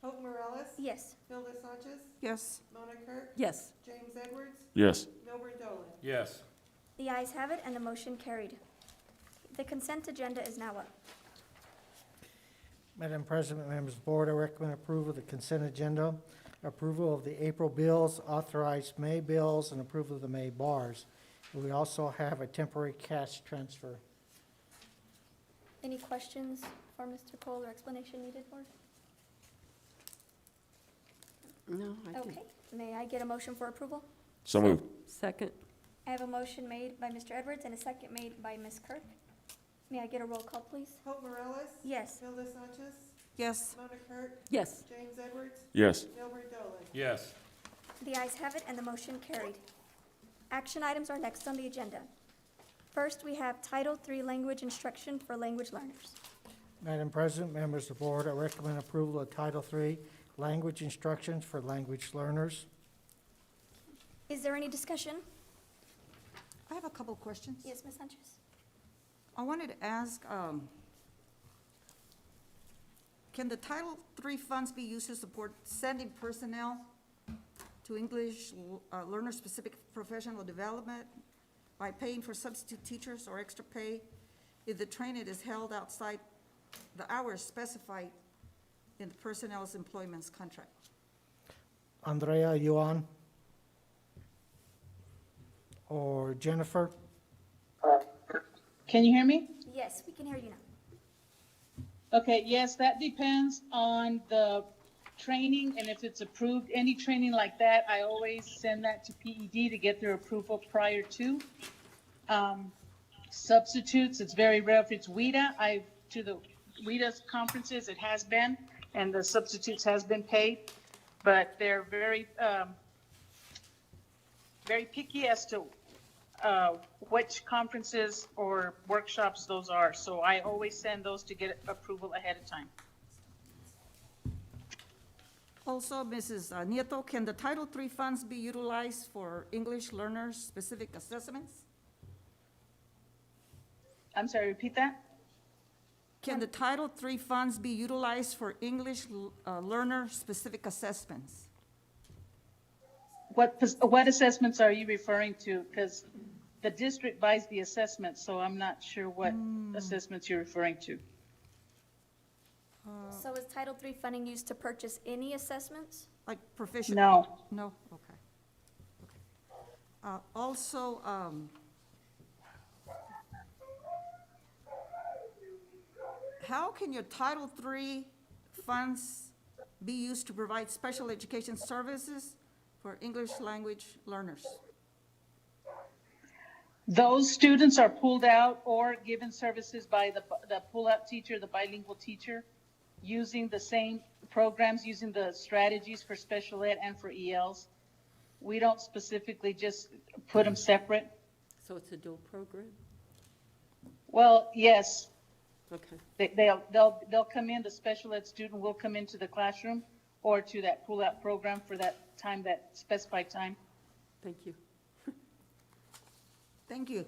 Hope Morales? Yes. Hilda Sanchez? Yes. Mona Kirk? Yes. James Edwards? Yes. Milburn Dolan? Yes. The ayes have it, and the motion carried. The consent agenda is now up. Madam President, members of the board, I recommend approval of the consent agenda, approval of the April bills, authorized May bills, and approval of the May bars. We also have a temporary cash transfer. Any questions for Mr. Cole or explanation needed for? No, I didn't. Okay, may I get a motion for approval? So moved. Second. I have a motion made by Mr. Edwards and a second made by Ms. Kirk. May I get a roll call, please? Hope Morales? Yes. Hilda Sanchez? Yes. Mona Kirk? Yes. James Edwards? Yes. Milburn Dolan? Yes. The ayes have it, and the motion carried. Action items are next on the agenda. First, we have Title III Language Instruction for Language Learners. Madam President, members of the board, I recommend approval of Title III Language Instructions for Language Learners. Is there any discussion? I have a couple of questions. Yes, Ms. Sanchez? I wanted to ask, can the Title III funds be used to support sending personnel to English learner-specific professional development by paying for substitute teachers or extra pay if the training is held outside the hours specified in the personnel's employment's contract? Andrea, are you on? Or Jennifer? Can you hear me? Yes, we can hear you now. Okay, yes, that depends on the training, and if it's approved, any training like that, I always send that to PED to get their approval prior to. Substitutes, it's very rare if it's WIDA. To the WIDA's conferences, it has been, and the substitutes has been paid, but they're very, very picky as to which conferences or workshops those are. So I always send those to get approval ahead of time. Also, Mrs. Nieto, can the Title III funds be utilized for English learner-specific assessments? I'm sorry, repeat that? Can the Title III funds be utilized for English learner-specific assessments? What assessments are you referring to? Because the district buys the assessments, so I'm not sure what assessments you're referring to. So is Title III funding used to purchase any assessments? Like proficient? No. No, okay. Also, how can your Title III funds be used to provide special education services for English language learners? Those students are pulled out or given services by the pull-out teacher, the bilingual teacher, using the same programs, using the strategies for special ed and for ELs. We don't specifically just put them separate. So it's a dual program? Well, yes. Okay. They'll come in, the special ed student will come into the classroom or to that pull-out program for that time, that specified time. Thank you. Thank you.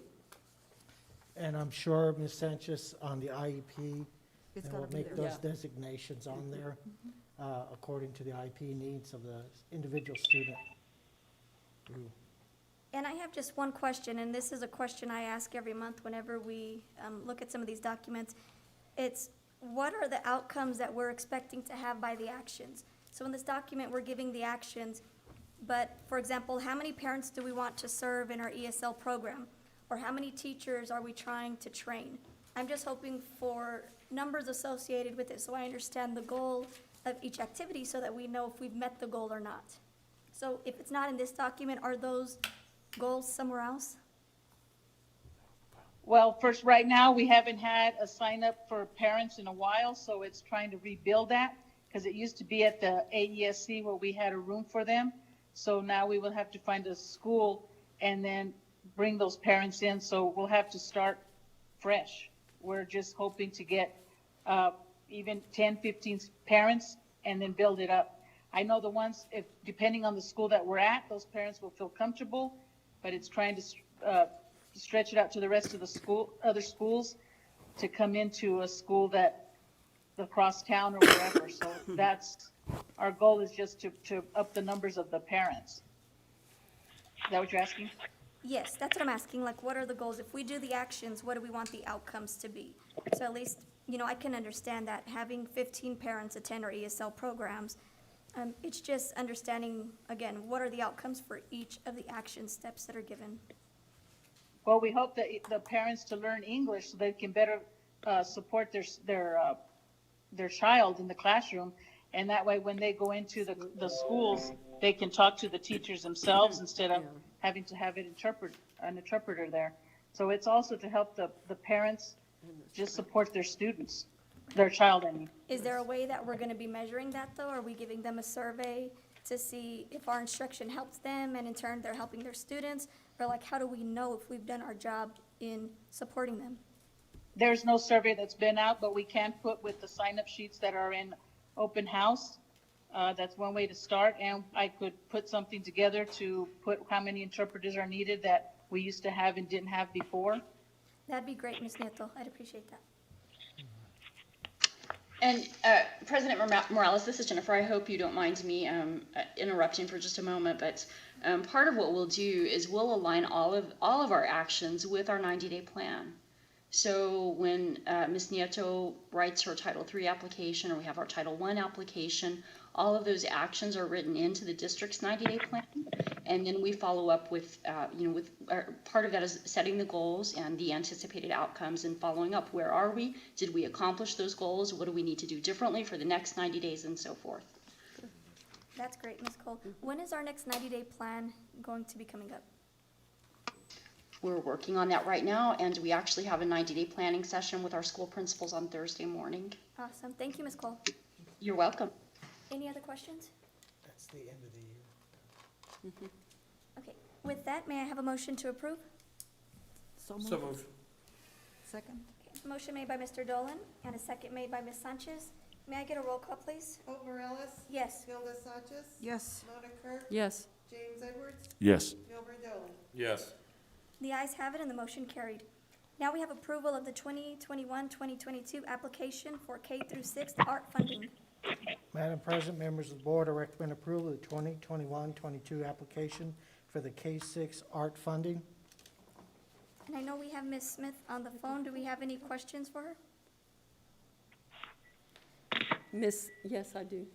And I'm sure Ms. Sanchez on the IEP, It's and gotta we'll be make there. those designations on there. according to the IP needs of the individual student. And I have just one question, and this is a question I ask every month whenever we look at some of these documents. It's, what are the outcomes that we're expecting to have by the actions? So in this document, we're giving the actions, but for example, how many parents do we want to serve in our ESL program? Or how many teachers are we trying to train? I'm just hoping for numbers associated with it so I understand the goal of each activity so that we know if we've met the goal or not. So if it's not in this document, are those goals somewhere else? Well, first, right now, we haven't had a sign up for parents in a while, so it's trying to rebuild that, because it used to be at the AESC where we had a room for them. So now we will have to find a school and then bring those parents in, so we'll have to start fresh. We're just hoping to get even 10, 15 parents and then build it up. I know the ones, if depending on the school that we're at, those parents will feel comfortable, but it's trying to stretch it out to the rest of the school, other schools, to come into a school that across town or wherever. So that's, our goal is just to up the numbers of the parents. Is that what you're asking? Yes, that's what I'm asking, like, what are the goals? If we do the actions, what do we want the outcomes to be? So at least, I can understand that having 15 parents attend our ESL programs, it's just understanding, again, what are the outcomes for each of the action steps that are given? Well, we hope that the parents to learn English so they can better support their child in the classroom. And that way, when they go into the schools, they can talk to the teachers themselves instead of having to have an interpreter there. So it's also to help the parents just support their students, their child, I mean. Is there a way that we're gonna be measuring that, though? Are we giving them a survey to see if our instruction helps them and in turn they're helping their students? Or like, how do we know if we've done our job in supporting them? There's no survey that's been out, but we can put with the sign-up sheets that are in open house. That's one way to start, and I could put something together to put how many interpreters are needed that we used to have and didn't have before. That'd be great, Ms. Nieto. I'd appreciate that. And President Morales, this is Jennifer. I hope you don't mind me interrupting for just a moment, but part of what we'll do is we'll align all of our actions with our 90-day plan. So when Ms. Nieto writes her Title III application, or we have our Title I application, all of those actions are written into the district's 90-day plan, and then we follow up with, part of that is setting the goals and the anticipated outcomes and following up. Where are we? Did we accomplish those goals? What do we need to do differently for the next 90 days and so forth? That's great, Ms. Cole. When is our next 90-day plan going to be coming up? We're working on that right now, and we actually have a 90-day planning session with our school principals on Thursday morning. Awesome. Thank you, Ms. Cole. You're welcome. Any other questions? That's the end of the year. Okay. With that, may I have a motion to approve? So moved. So moved. Second? Okay. Motion made by Mr. Dolan and a second made by Ms. Sanchez. May I get a roll call, please? Hope Morales, Yes. Hilda Sanchez, Yes. Mona Kirk, Yes. James Edwards, Yes. Gilbert Dolan. Yes. The ayes have it and the motion carried. Now we have approval of the 2021-2022 application for K through 6th art funding. Madam President, members of the board, I recommend approval of the 2021-22 application for the K-6 art funding. And I know we have Ms. Smith on the phone. Do we have any questions for her? Yes, I do.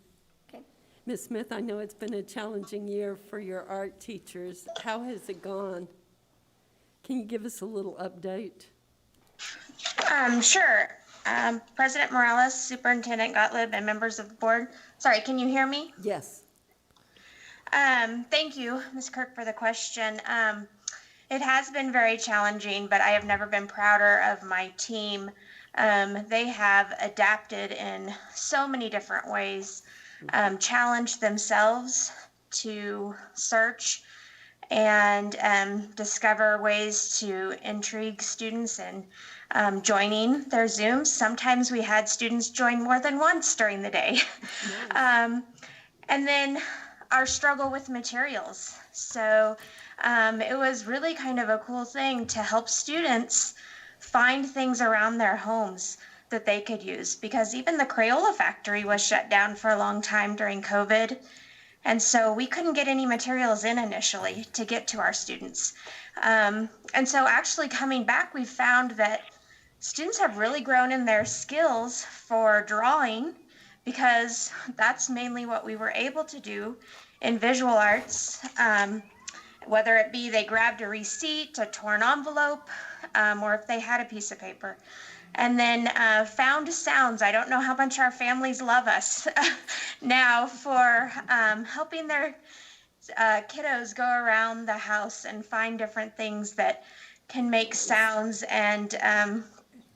Okay. Ms. Smith, I know it's been a challenging year for your art teachers. How has it gone? Can you give us a little update? Sure. President Morales, Superintendent Gottlieb, and members of the board. Sorry, can you hear me? Yes. Thank you, Ms. Kirk, for the question. It has been very challenging, but I have never been prouder of my team. They have adapted in so many different ways, challenged themselves to search and discover ways to intrigue students and joining their Zooms. Sometimes we had students join more than once during the day. Nice. And then our struggle with materials. So it was really kind of a cool thing to help students find things around their homes. that they could use, because even the Crayola factory was shut down for a long time during COVID. And so we couldn't get any materials in initially to get to our students. And so actually coming back, we found that students have really grown in their skills for drawing, because that's mainly what we were able to do in visual arts. Whether it be they grabbed a receipt, a torn envelope, or if they had a piece of paper. And then found sounds. I don't know how much our families love us now for helping their kiddos go around the house and find different things that can make sounds, and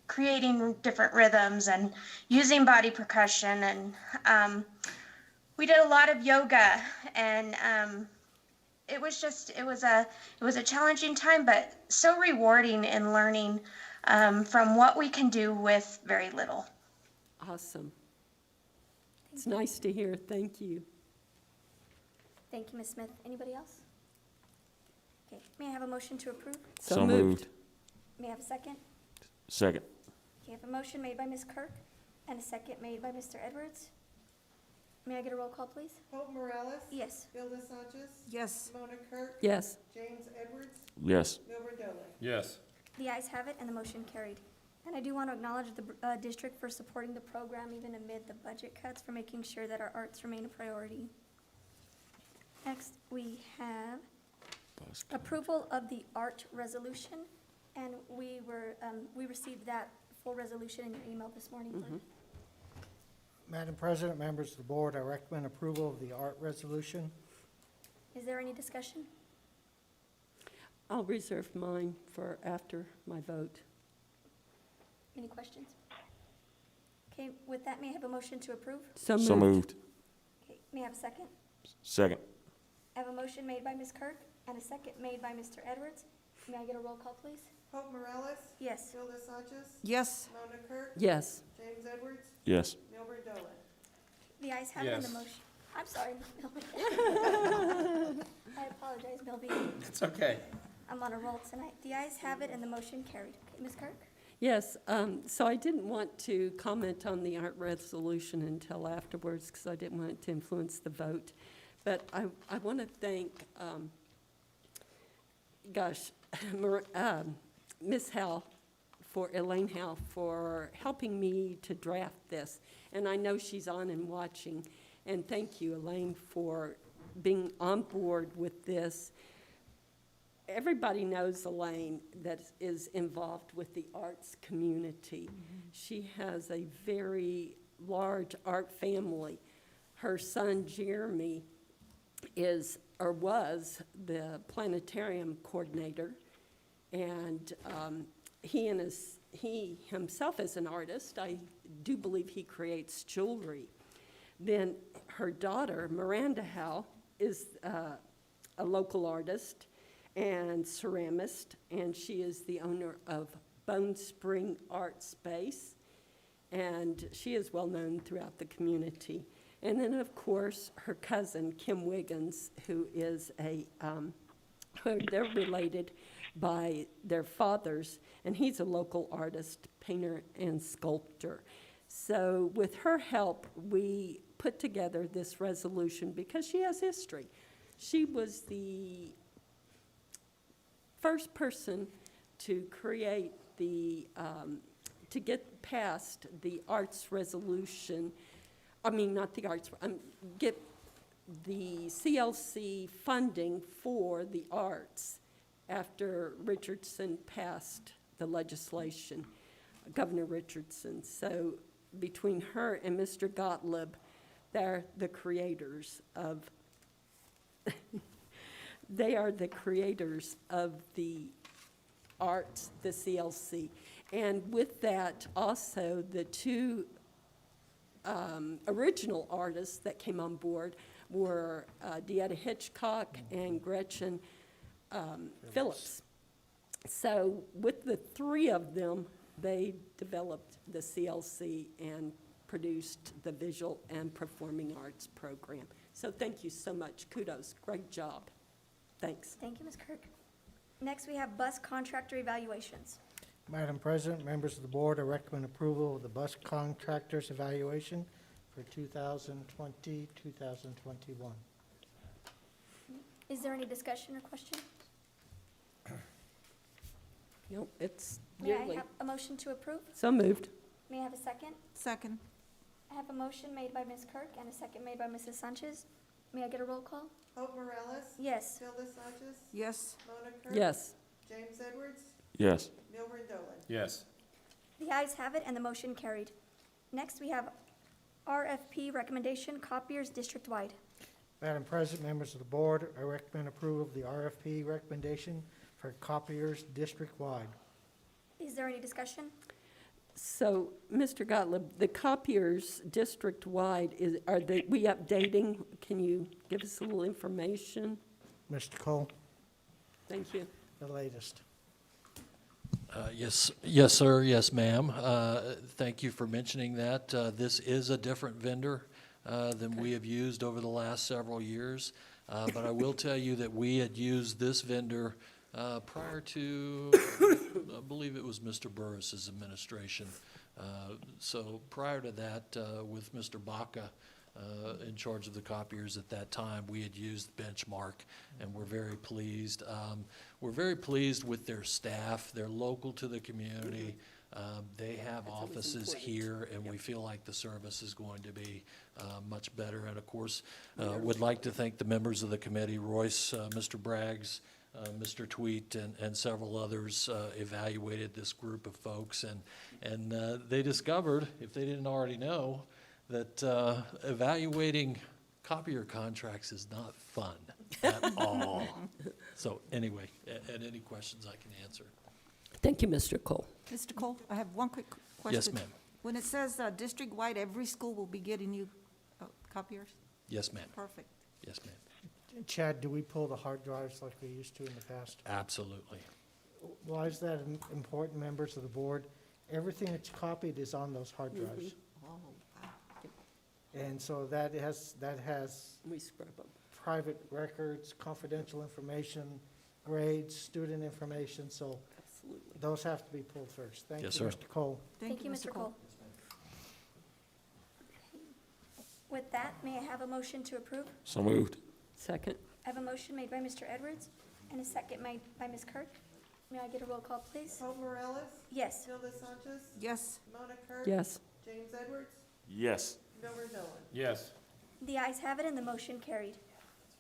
creating different rhythms and using body percussion. And we did a lot of yoga, and it was a challenging time, but so rewarding in learning from what we can do with very little. Awesome. It's nice to hear. Thank you. Thank you, Ms. Smith. Anybody else? Okay, may I have a motion to approve? So moved. May I have a second? Second. Okay, I have a motion made by Ms. Kirk and a second made by Mr. Edwards. May I get a roll call, please? Hope Morales? Yes. Hilda Sanchez? Yes. Mona Kirk? Yes. James Edwards? Yes. Milburn Dolan? Yes. The ayes have it, and the motion carried. And I do want to acknowledge the district for supporting the program even amid the budget cuts, for making sure that our arts remain a priority. Next, we have approval of the art resolution, and we received that full resolution in your email this morning. Clerk. Madam President, members of the board, I recommend approval of the art resolution. Is there any discussion? I'll reserve mine for after my vote. Any questions? Okay, with that, may I have a motion to approve? So So moved. moved. Okay, may I have a second? Second. I have a motion made by Ms. Kirk and a second made by Mr. Edwards. May I get a roll call, please? Hope Morales? Yes. Hilda Sanchez? Yes. Mona Kirk? Yes. James Edwards? Yes. Milburn Dolan? The ayes have it and the Yes. motion. I'm sorry, Milby. I apologize, Milby. It's okay. I'm on a roll tonight. The ayes have it and the motion carried. Okay, Ms. Kirk? Yes, so I didn't want to comment on the art resolution until afterwards, because I didn't want it to influence the vote. But I want to thank, Ms. Howe, Elaine Howe, for helping me to draft this. And I know she's on and watching. And thank you, Elaine, for being on board with this. Everybody knows Elaine that is involved with the arts community. She has a very large art family. Her son, Jeremy, is or was the planetarium coordinator, and he himself is an artist. I do believe he creates jewelry. Then her daughter, Miranda Howe, is a local artist and ceramist, and she is the owner of Bone Spring Art Space, and she is well known throughout the community. And then, of course, her cousin, Kim Wiggins, who is they're related by their fathers, and he's a local artist, painter, and sculptor. So with her help, we put together this resolution because she has history. She was the first person to create to get past the arts resolution. I mean, not the arts, get the CLC funding for the arts after Richardson passed the legislation, Governor Richardson. So between her and Mr. Gottlieb, they're the creators of they are the creators of the arts, the CLC. And with that, also the two original artists that came on board were Deetta Hitchcock and Gretchen Phillips. So with the three of them, they developed the CLC and produced the visual and performing arts program. So thank you so much. Kudos. Great job. Thanks. Thank you, Ms. Kirk. Next, we have bus contractor evaluations. Madam President, members of the board, I recommend approval of the bus contractors evaluation for 2020, 2021. Is there any discussion or question? No, it's May I yearly. have a motion to approve? So moved. May I have a second? Second. I have a motion made by Ms. Kirk and a second made by Mrs. Sanchez. May I get a roll call? Hope Morales. Yes. Hilda Sanchez. Yes. Mona Kirk. Yes. James Edwards. Yes. Milburn Dolan. Yes. The ayes have it and the motion carried. Next, we have RFP recommendation, copiers district-wide. Madam President, members of the board, I recommend approval of the RFP recommendation for copiers district-wide. Is there any discussion? So, Mr. Gottlieb, the copiers district-wide, are we updating? Can you give us a little information? Mr. Cole, Thank you. the latest. Yes, sir. Yes, ma'am. Thank you for mentioning that. This is a different vendor than we have used over the last several years. But I will tell you that we had used this vendor prior to, I believe it was Mr. Burris's administration. So prior to that, with Mr. Baca in charge of the copiers at that time, we had used Benchmark, and we're very pleased. We're very pleased with their staff. They're local to the community. They have offices here, and we feel like the service is going to be much better. And of course, would like to thank the members of the committee, Royce, Mr. Braggs, Mr. Tweet, and several others evaluated this group of folks, and they discovered, if they didn't already know, that evaluating copier contracts is not fun at all. So anyway, and any questions I can answer. Thank you, Mr. Cole. Mr. Cole, I have one quick question. Yes, ma'am. When it says district-wide, every school will be getting new copiers? Yes, ma'am. Perfect. Yes, ma'am. Chad, do we pull the hard drives like we used to in the past? Absolutely. Why is that important, members of the board? Everything that's copied is on those hard drives. Oh, wow. And so that has We scrub them. private records, confidential information, grades, student information, so Absolutely. those have to be pulled first. Thank you, Yes, sir. Mr. Cole. Thank you, Mr. Cole. With that, may I have a motion to approve? So moved. Second. I have a motion made by Mr. Edwards and a second made by Ms. Kirk. May I get a roll call, please? Hope Morales. Yes. Hilda Sanchez. Yes. Mona Kirk. Yes. James Edwards. Yes. Milburn Dolan. Yes. The ayes have it and the motion carried.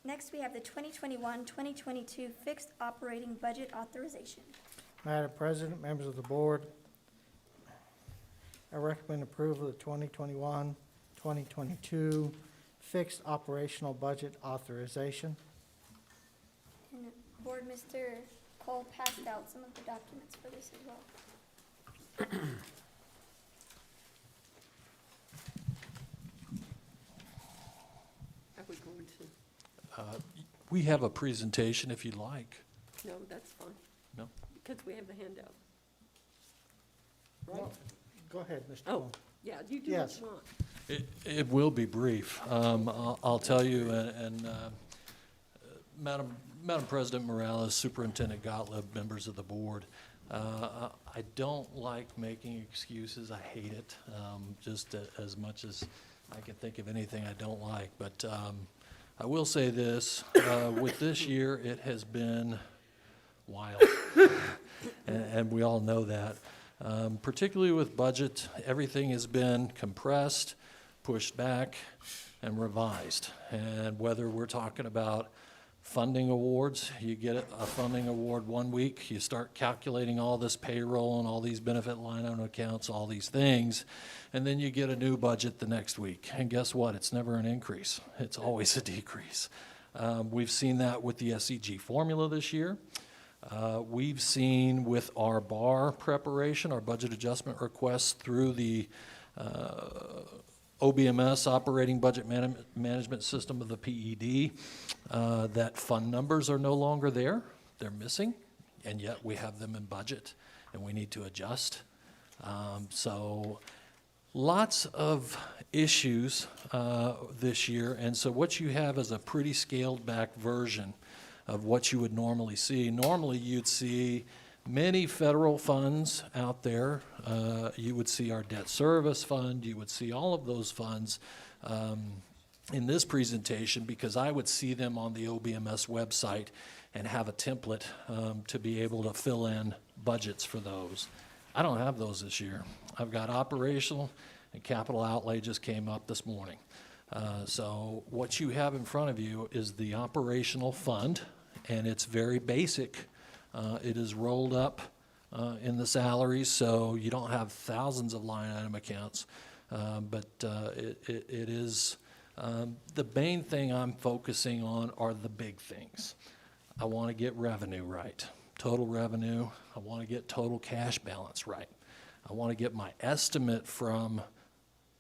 Next, we have the 2021-2022 fixed operating budget authorization. Madam President, members of the board, I recommend approval of the 2021-2022 fixed operational budget authorization. And Board, Mr. Cole passed out some of the documents for this as well. Are we going to? We have a presentation if you'd like. No, that's fine. No? Because we have the handout. Well, go ahead, Mr. Oh, Cole. yeah, you do what Yes. you want. It will be brief. I'll tell you, Madam President Morales, Superintendent Gottlieb, members of the board, I don't like making excuses. I hate it, just as much as I can think of anything I don't like. But I will say this, with this year, it has been wild, and we all know that. Particularly with budget, everything has been compressed, pushed back, and revised. And whether we're talking about funding awards, you get a funding award one week, you start calculating all this payroll and all these benefit line item accounts, all these things, and then you get a new budget the next week. And guess what? It's never an increase. It's always a decrease. We've seen that with the SEG formula this year. We've seen with our BAR preparation, our budget adjustment requests through the OBMS, Operating Budget Management System of the PED, that fund numbers are no longer there. They're missing, and yet we have them in budget, and we need to adjust. So lots of issues this year, and so what you have is a pretty scaled back version of what you would normally see. Normally, you'd see many federal funds out there. You would see our debt service fund, you would see all of those funds in this presentation, because I would see them on the OBMS website and have a template to be able to fill in budgets for those. I don't have those this year. I've got operational and capital outlay just came up this morning. So what you have in front of you is the operational fund, and it's very basic. It is rolled up in the salaries, so you don't have thousands of line item accounts, but it is, the main thing I'm focusing on are the big things. I want to get revenue right, total revenue. I want to get total cash balance right. I want to get my estimate from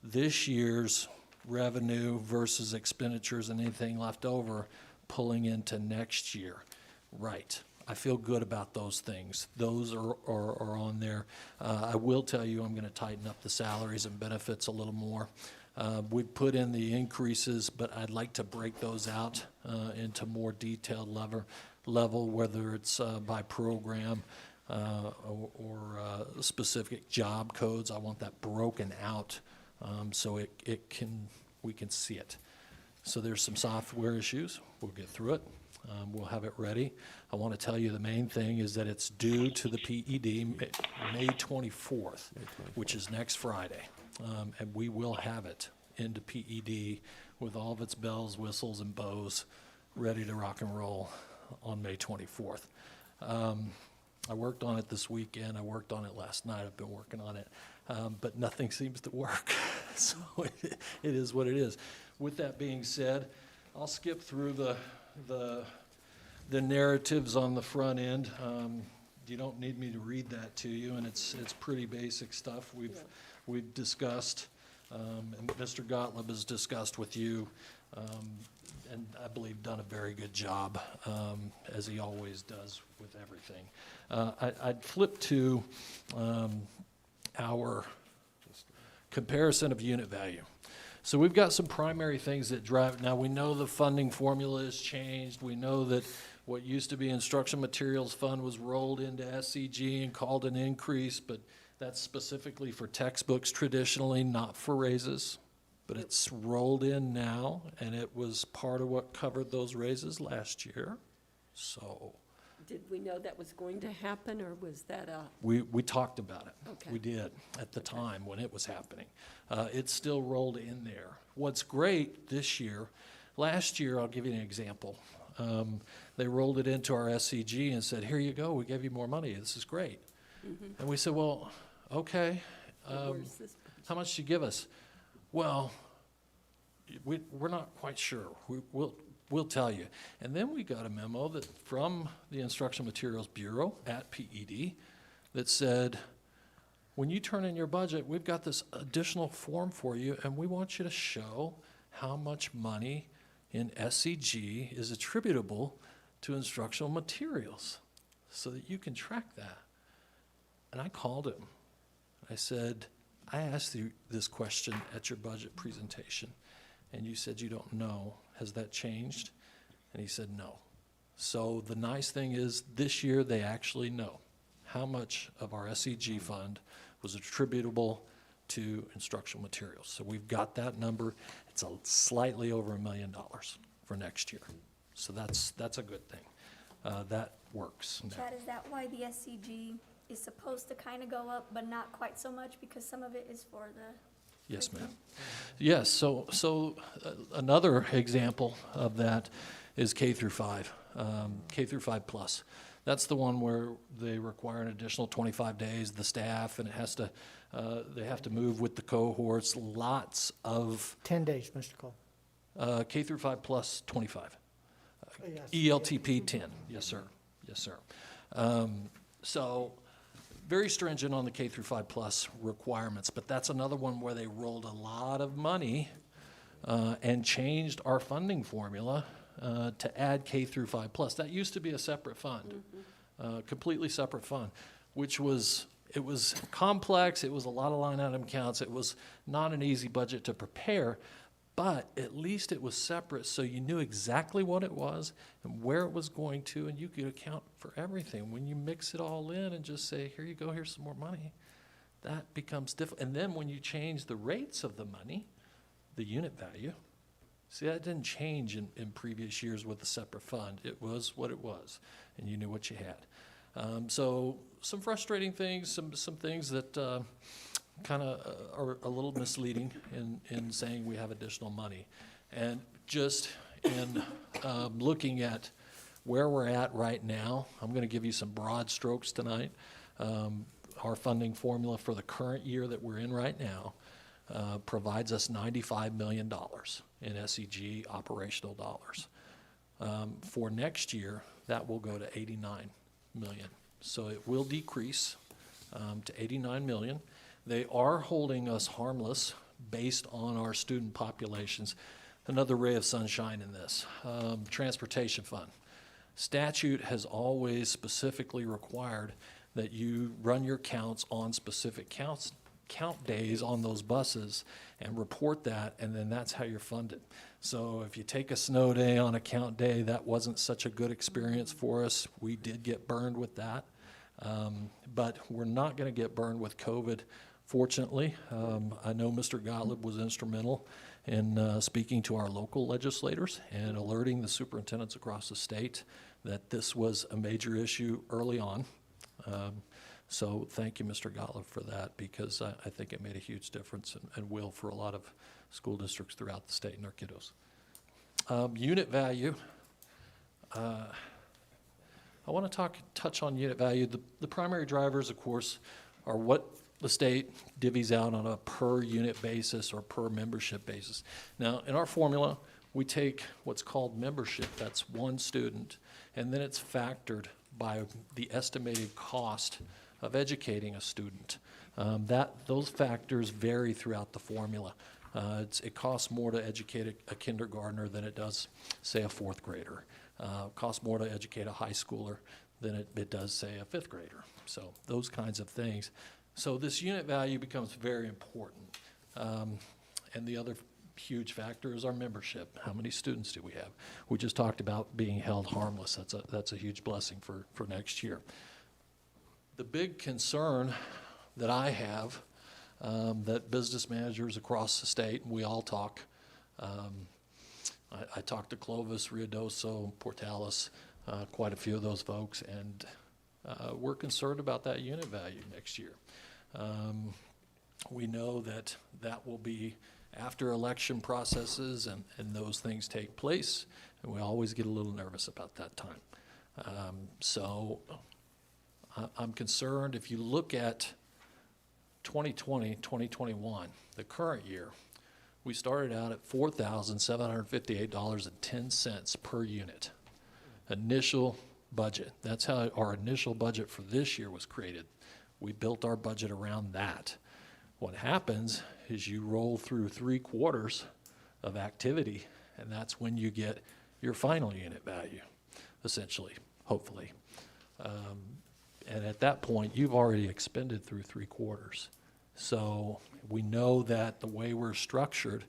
this year's revenue versus expenditures and anything left over pulling into next year right. I feel good about those things. Those are on there. I will tell you I'm going to tighten up the salaries and benefits a little more. We've put in the increases, but I'd like to break those out into more detailed level, whether it's by program or specific job codes. I want that broken out so we can see it. So there's some software issues. We'll get through it. We'll have it ready. I want to tell you the main thing is that it's due to the PED May 24th, which is next Friday. And we will have it into PED with all of its bells, whistles, and bows ready to rock and roll on May 24th. I worked on it this weekend. I worked on it last night. I've been working on it. But nothing seems to work. So it is what it is. With that being said, I'll skip through the narratives on the front end. You don't need me to read that to you, and it's pretty basic stuff we've discussed, and Mr. Gottlieb has discussed with you, and I believe done a very good job, as he always does with everything. I'd flip to our comparison of unit value. So we've got some primary things that drive. Now, we know the funding formula has changed. We know that what used to be Instruction Materials Fund was rolled into SCG and called an increase, but that's specifically for textbooks traditionally, not for raises. But it's rolled in now, and it was part of what covered those raises last year. So Did we know that was going to happen, or was that a? we talked about it. Okay. We did at the time when it was happening. It's still rolled in there. What's great this year, last year, I'll give you an example. They rolled it into our SCG and said, here you go, we gave you more money, this is great. Mm-hmm. And we said, well, okay, Where's this? how much did you give us? Well, we're not quite sure. We'll tell you. And then we got a memo that from the Instructional Materials Bureau at PED that said, when you turn in your budget, we've got this additional form for you, and we want you to show how much money in SCG is attributable to instructional materials so that you can track that. And I called him. I said, I asked you this question at your budget presentation, and you said you don't know. Has that changed? And he said no. So the nice thing is this year they actually know how much of our SCG fund was attributable to instructional materials. So we've got that number. It's slightly over $1 million for next year. So that's a good thing. That works. Chad, is that why the SCG is supposed to kind of go up, but not quite so much, because some of it is for the? Yes, ma'am. Yes, so another example of that is K through 5, K through 5 plus. That's the one where they require an additional 25 days, the staff, and it has to, they have to move with the cohorts, lots of. 10 days, Mr. Cole. K through 5 plus 25. Yes. ELTP 10, yes, sir, yes, sir. So very stringent on the K through 5 plus requirements, but that's another one where they rolled a lot of money and changed our funding formula to add K through 5 plus. That used to be a separate fund, completely separate fund, which was, it was complex, it was a lot of line item counts, it was not an easy budget to prepare, But at least it was separate, so you knew exactly what it was and where it was going to, and you could account for everything. When you mix it all in and just say, here you go, here's some more money, that becomes difficult. And then when you change the rates of the money, the unit value, see, that didn't change in previous years with the separate fund. It was what it was, and you knew what you had. So some frustrating things, some things that kind of are a little misleading in saying we have additional money. And just in looking at where we're at right now, I'm going to give you some broad strokes tonight. Our funding formula for the current year that we're in right now provides us $95 million in SEG operational dollars. For next year, that will go to $89 million. So it will decrease to $89 million. They are holding us harmless based on our student populations. Another ray of sunshine in this. Transportation fund. Statute has always specifically required that you run your counts on specific count days on those buses and report that, and then that's how you're funded. So if you take a snow day on a count day, that wasn't such a good experience for us. We did get burned with that. But we're not going to get burned with COVID, fortunately. I know Mr. Gottlieb was instrumental in speaking to our local legislators and alerting the superintendents across the state that this was a major issue early on. So thank you, Mr. Gottlieb, for that, because I think it made a huge difference and will for a lot of school districts throughout the state and their kiddos. Unit value. I want to touch on unit value. The primary drivers, of course, are what the state divvies out on a per unit basis or per membership basis. Now, in our formula, we take what's called membership, that's one student, and then it's factored by the estimated cost of educating a student. Those factors vary throughout the formula. It costs more to educate a kindergartner than it does, say, a fourth grader. It costs more to educate a high schooler than it does, say, a fifth grader. So those kinds of things. So this unit value becomes very important. And the other huge factor is our membership. How many students do we have? We just talked about being held harmless. That's a huge blessing for next year. The big concern that I have, that business managers across the state, and we all talk, I talked to Clovis, Ruidoso, Portales, quite a few of those folks, and we're concerned about that unit value next year. We know that will be after election processes and those things take place, and we always get a little nervous about that time. So I'm concerned. If you look at 2020, 2021, the current year, we started out at $4,758.10 per unit. Initial budget. That's how our initial budget for this year was created. We built our budget around that. What happens is you roll through 3 quarters of activity, and that's when you get your final unit value, essentially, hopefully. And at that point, you've already expended through 3 quarters. So we know that the way we're structured,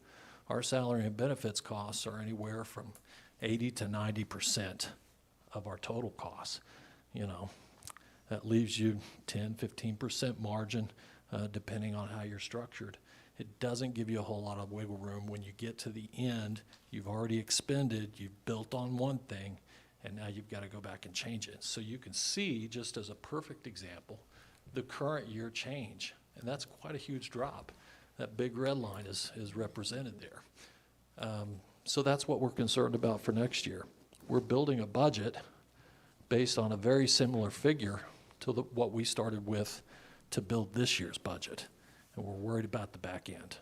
our salary and benefits costs are anywhere from 80 to 90% of our total costs. You know, that leaves you 10, 15% margin, depending on how you're structured. It doesn't give you a whole lot of wiggle room. When you get to the end, you've already expended, you've built on one thing, and now you've got to go back and change it. So you can see, just as a perfect example, the current year change. And that's quite a huge drop. That big red line is represented there. So that's what we're concerned about for next year. We're building a budget based on a very similar figure to what we started with to build this year's budget. And we're worried about the back end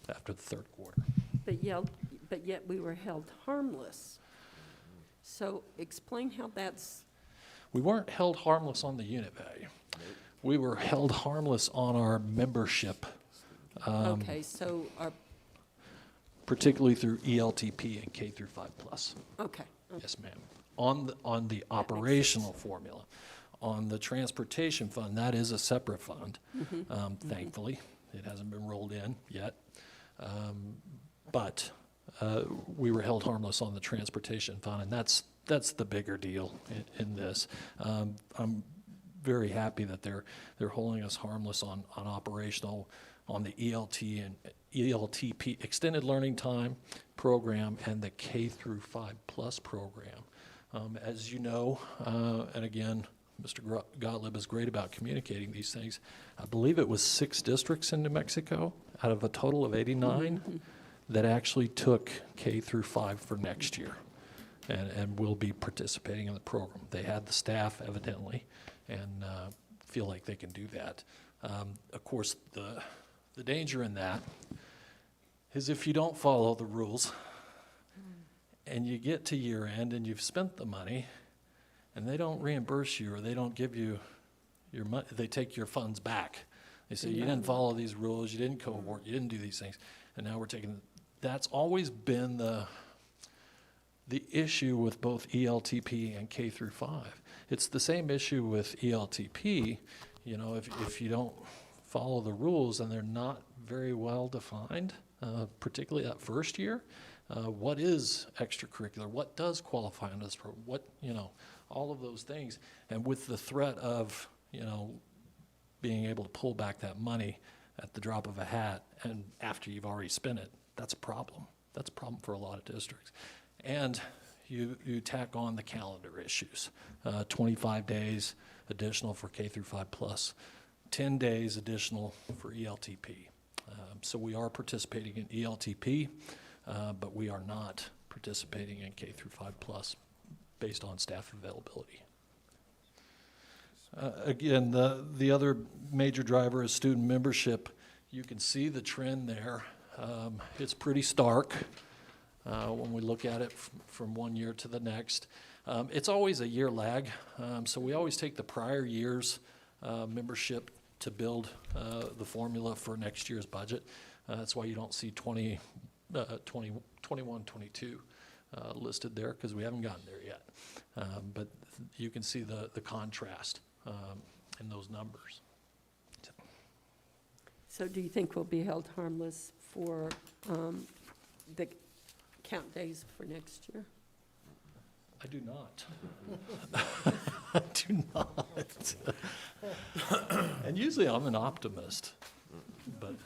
after the 3rd quarter. But yet we were held harmless. So explain how that's... We weren't held harmless on the unit value. We were held harmless on our membership. Okay, so our... Particularly through ELTP and K through 5+. Okay. Yes, ma'am. On the operational formula. On the transportation fund, that is a separate fund, thankfully. It hasn't been rolled in yet. but we were held harmless on the transportation fund, and that's the bigger deal in this. I'm very happy that they're holding us harmless on operational, on the ELT and ELTP, Extended Learning Time program, and the K through 5+ program. As you know, and again, Mr. Gottlieb is great about communicating these things. I believe it was 6 districts in New Mexico out of a total of 89 that actually took K through 5 for next year and will be participating in the program. They had the staff, evidently, and feel like they can do that. Of course, the danger in that is if you don't follow the rules and you get to year end and you've spent the money and they don't reimburse you or they don't give you your money, they take your funds back. They say, you didn't follow these rules, you didn't cohort, you didn't do these things, and now we're taking, that's always been the issue with both ELTP and K through 5. It's the same issue with ELTP. You know, if you don't follow the rules and they're not very well defined, particularly that first year, what is extracurricular? What does qualify under this program? What, you know, all of those things. And with the threat of, you know, being able to pull back that money at the drop of a hat and after you've already spent it, that's a problem. That's a problem for a lot of districts. And you tack on the calendar issues. 25 days additional for K through 5+, 10 days additional for ELTP. So we are participating in ELTP, but we are not participating in K through 5+ based on staff availability. Again, the other major driver is student membership. You can see the trend there. It's pretty stark when we look at it from one year to the next. It's always a year lag, so we always take the prior year's membership to build the formula for next year's budget. That's why you don't see 21, 22 listed there, because we haven't gotten there yet. But you can see the contrast in those numbers. So do you think we'll be held harmless for the count days for next year? I do not. I do not. And usually I'm an optimist, but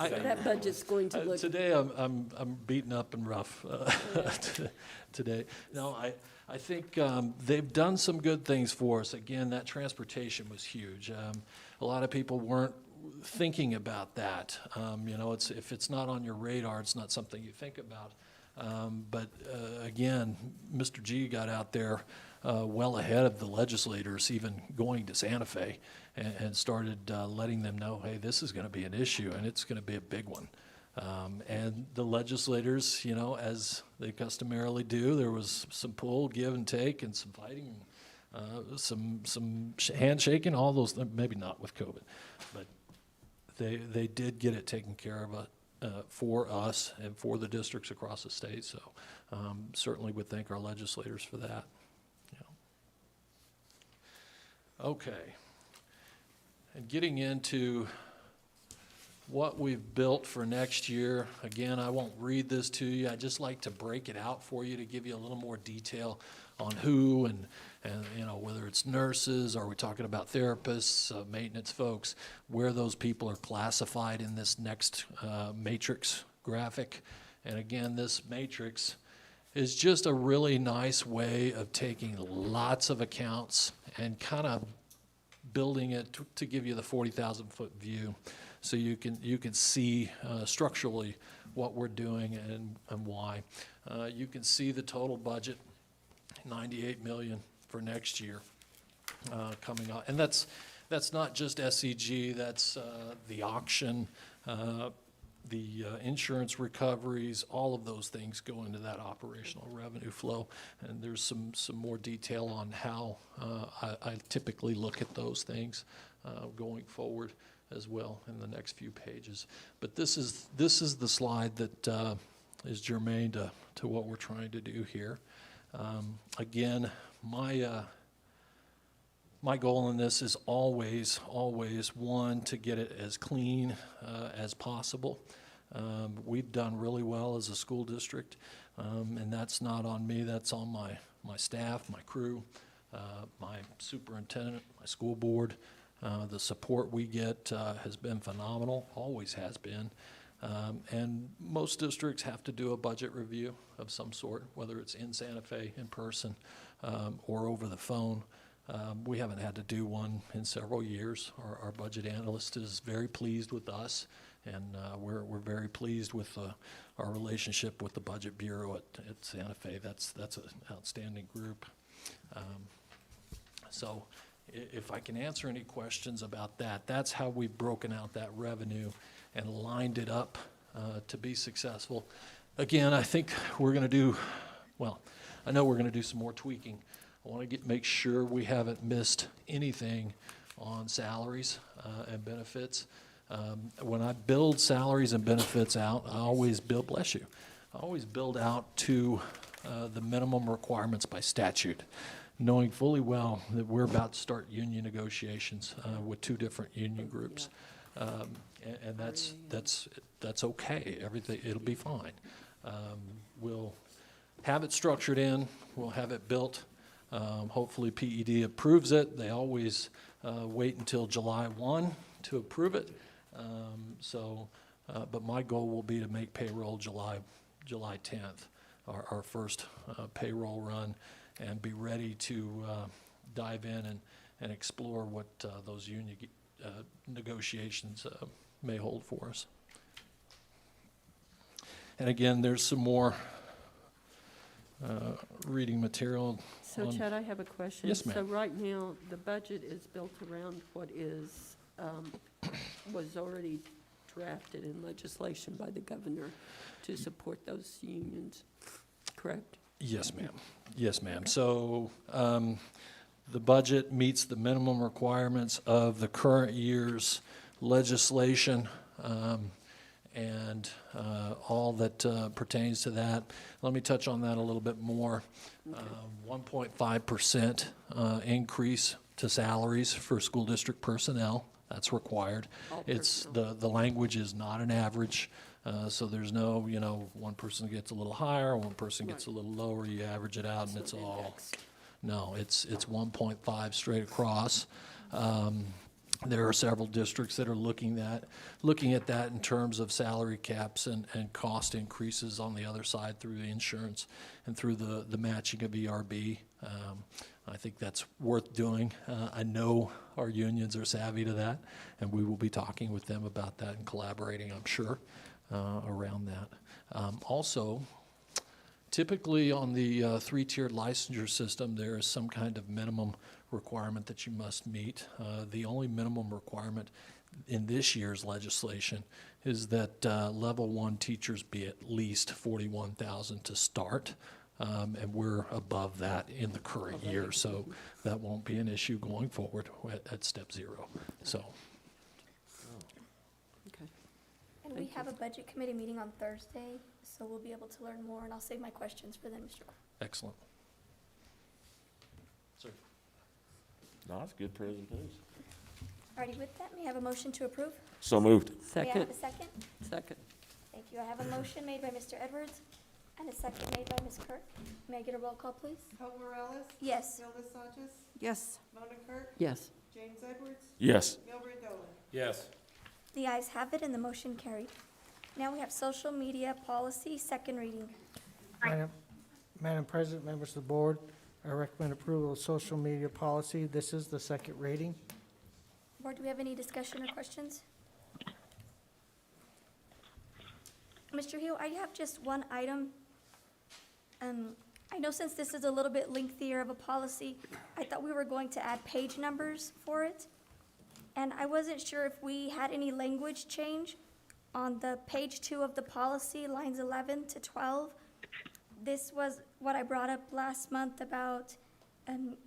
So that budget's going to look. Today I'm beaten up and rough today. No, I think they've done some good things for us. Again, that transportation was huge. A lot of people weren't thinking about that. You know, if it's not on your radar, it's not something you think about. But again, Mr. G got out there well ahead of the legislators even going to Santa Fe and started letting them know, hey, this is going to be an issue and it's going to be a big one. And the legislators, you know, as they customarily do, there was some pull, give and take, and some fighting, some handshaking, all those, maybe not with COVID, but they did get it taken care of for us and for the districts across the state. So certainly would thank our legislators for that. Yeah. Okay. And getting into what we've built for next year, again, I won't read this to you. I just like to break it out for you to give you a little more detail on who and you know, whether it's nurses, are we talking about therapists, maintenance folks, where those people are classified in this next matrix graphic. And again, this matrix is just a really nice way of taking lots of accounts and kind of building it to give you the 40,000-foot view, so you can see structurally what we're doing and why. You can see the total budget, $98 million for next year coming out, and that's not just SEG. That's the auction, the insurance recoveries. All of those things go into that operational revenue flow, and there's some more detail on how I typically look at those things going forward as well in the next few pages. But this is the slide that is germane to what we're trying to do here. Again, my goal in this is always one, to get it as clean as possible. We've done really well as a school district, and that's not on me, that's on my staff, my crew, my superintendent, my school board. The support we get has been phenomenal, always has been. And most districts have to do a budget review of some sort, whether it's in Santa Fe in person or over the phone. We haven't had to do one in several years. Our budget analyst is very pleased with us, and we're very pleased with our relationship with the Budget Bureau at Santa Fe. That's an outstanding group. So if I can answer any questions about that, that's how we've broken out that revenue and lined it up to be successful. Again, I think we're going to do, well, I know we're going to do some more tweaking. I want to make sure we haven't missed anything on salaries and benefits. When I build salaries and benefits out, I always build, bless you, I always build out to the minimum requirements by statute, knowing fully well that we're about to start union negotiations with two different union groups. And that's okay. Everything, it'll be fine. We'll have it structured in. We'll have it built. Hopefully PED approves it. They always wait until July 1 to approve it. But my goal will be to make payroll July 10th, our first payroll run, and be ready to dive in and explore what those union negotiations may hold for us. And again, there's some more reading material. So Chad, I have a question. Yes, ma'am. So right now, the budget is built around what is, was already drafted in legislation by the governor to support those unions, correct? Yes, ma'am. Yes, ma'am. So the budget meets the minimum requirements of the current year's legislation and all that pertains to that. Let me touch on that a little bit more. 1.5% increase to salaries for school district personnel. That's required. It's the language is not an average. So there's no, one person gets a little higher, one person gets a little lower, you average it out and it's all, no, it's 1.5 straight across. There are several districts that are looking at that in terms of salary caps and cost increases on the other side through the insurance and through the matching of ERB. I think that's worth doing. I know our unions are savvy to that, and we will be talking with them about that and collaborating, I'm sure, around that. Also, typically on the three-tiered licensure system, there is some kind of minimum requirement that you must meet. The only minimum requirement in this year's legislation is that level 1 teachers be at least 41,000 to start, and we're above that in the current year, so that won't be an issue going forward at step 0. So. And we have a budget committee meeting on Thursday, so we'll be able to learn more, and I'll save my questions for then, Mr. Cole. Excellent. Sir. No, that's a good presentation. Alrighty, with that, may I have a motion to approve? So moved. May I Second. have a second? Second. Thank you. I have a motion made by Mr. Edwards and a second made by Ms. Kirk. May I get a roll call, please? Hope Morales? Yes. Hilda Sanchez? Yes. Mona Kirk? Yes. James Edwards? Yes. Gilbert Dolan? Yes. The ayes have it and the motion carried. Now we have social media policy, second reading. Madam President, members of the board, I recommend approval of social media policy. This is the second reading. Board, do we have any discussion or questions? Mr. Hill, I have just one item. I know since this is a little bit lengthier of a policy, I thought we were going to add page numbers for it. And I wasn't sure if we had any language change on the page 2 of the policy, lines 11 to 12. This was what I brought up last month about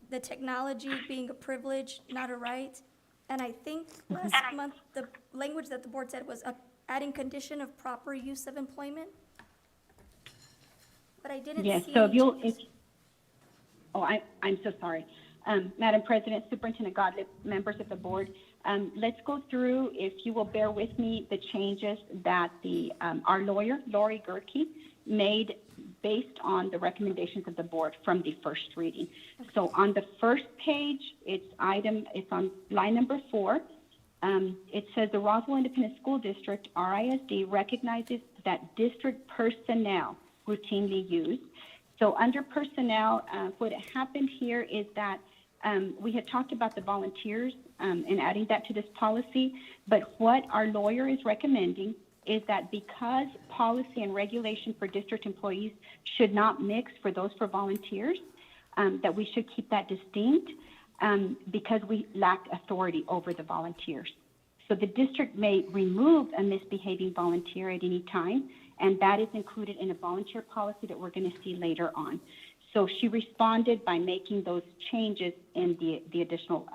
the technology being a privilege, not a right. And I think last month, the language that the board said was adding condition of proper use of employment. But I didn't see Yes, so any changes. I'm so sorry. Madam President, Superintendent Gottlieb, members of the board, let's go through, if you will bear with me, the changes that our lawyer, Lori Gerke, made based on the recommendations of the board from the first reading. So on the first page, it's on line number 4. It says the Roswell Independent School District, RISD, recognizes that district personnel routinely use. So under personnel, what happened here is that we had talked about the volunteers and adding that to this policy, but what our lawyer is recommending is that because policy and regulation for district employees should not mix for those for volunteers, that we should keep that distinct because we lack authority over the volunteers. So the district may remove a misbehaving volunteer at any time, and that is included in a volunteer policy that we're going to see later on. So she responded by making those changes in the additional,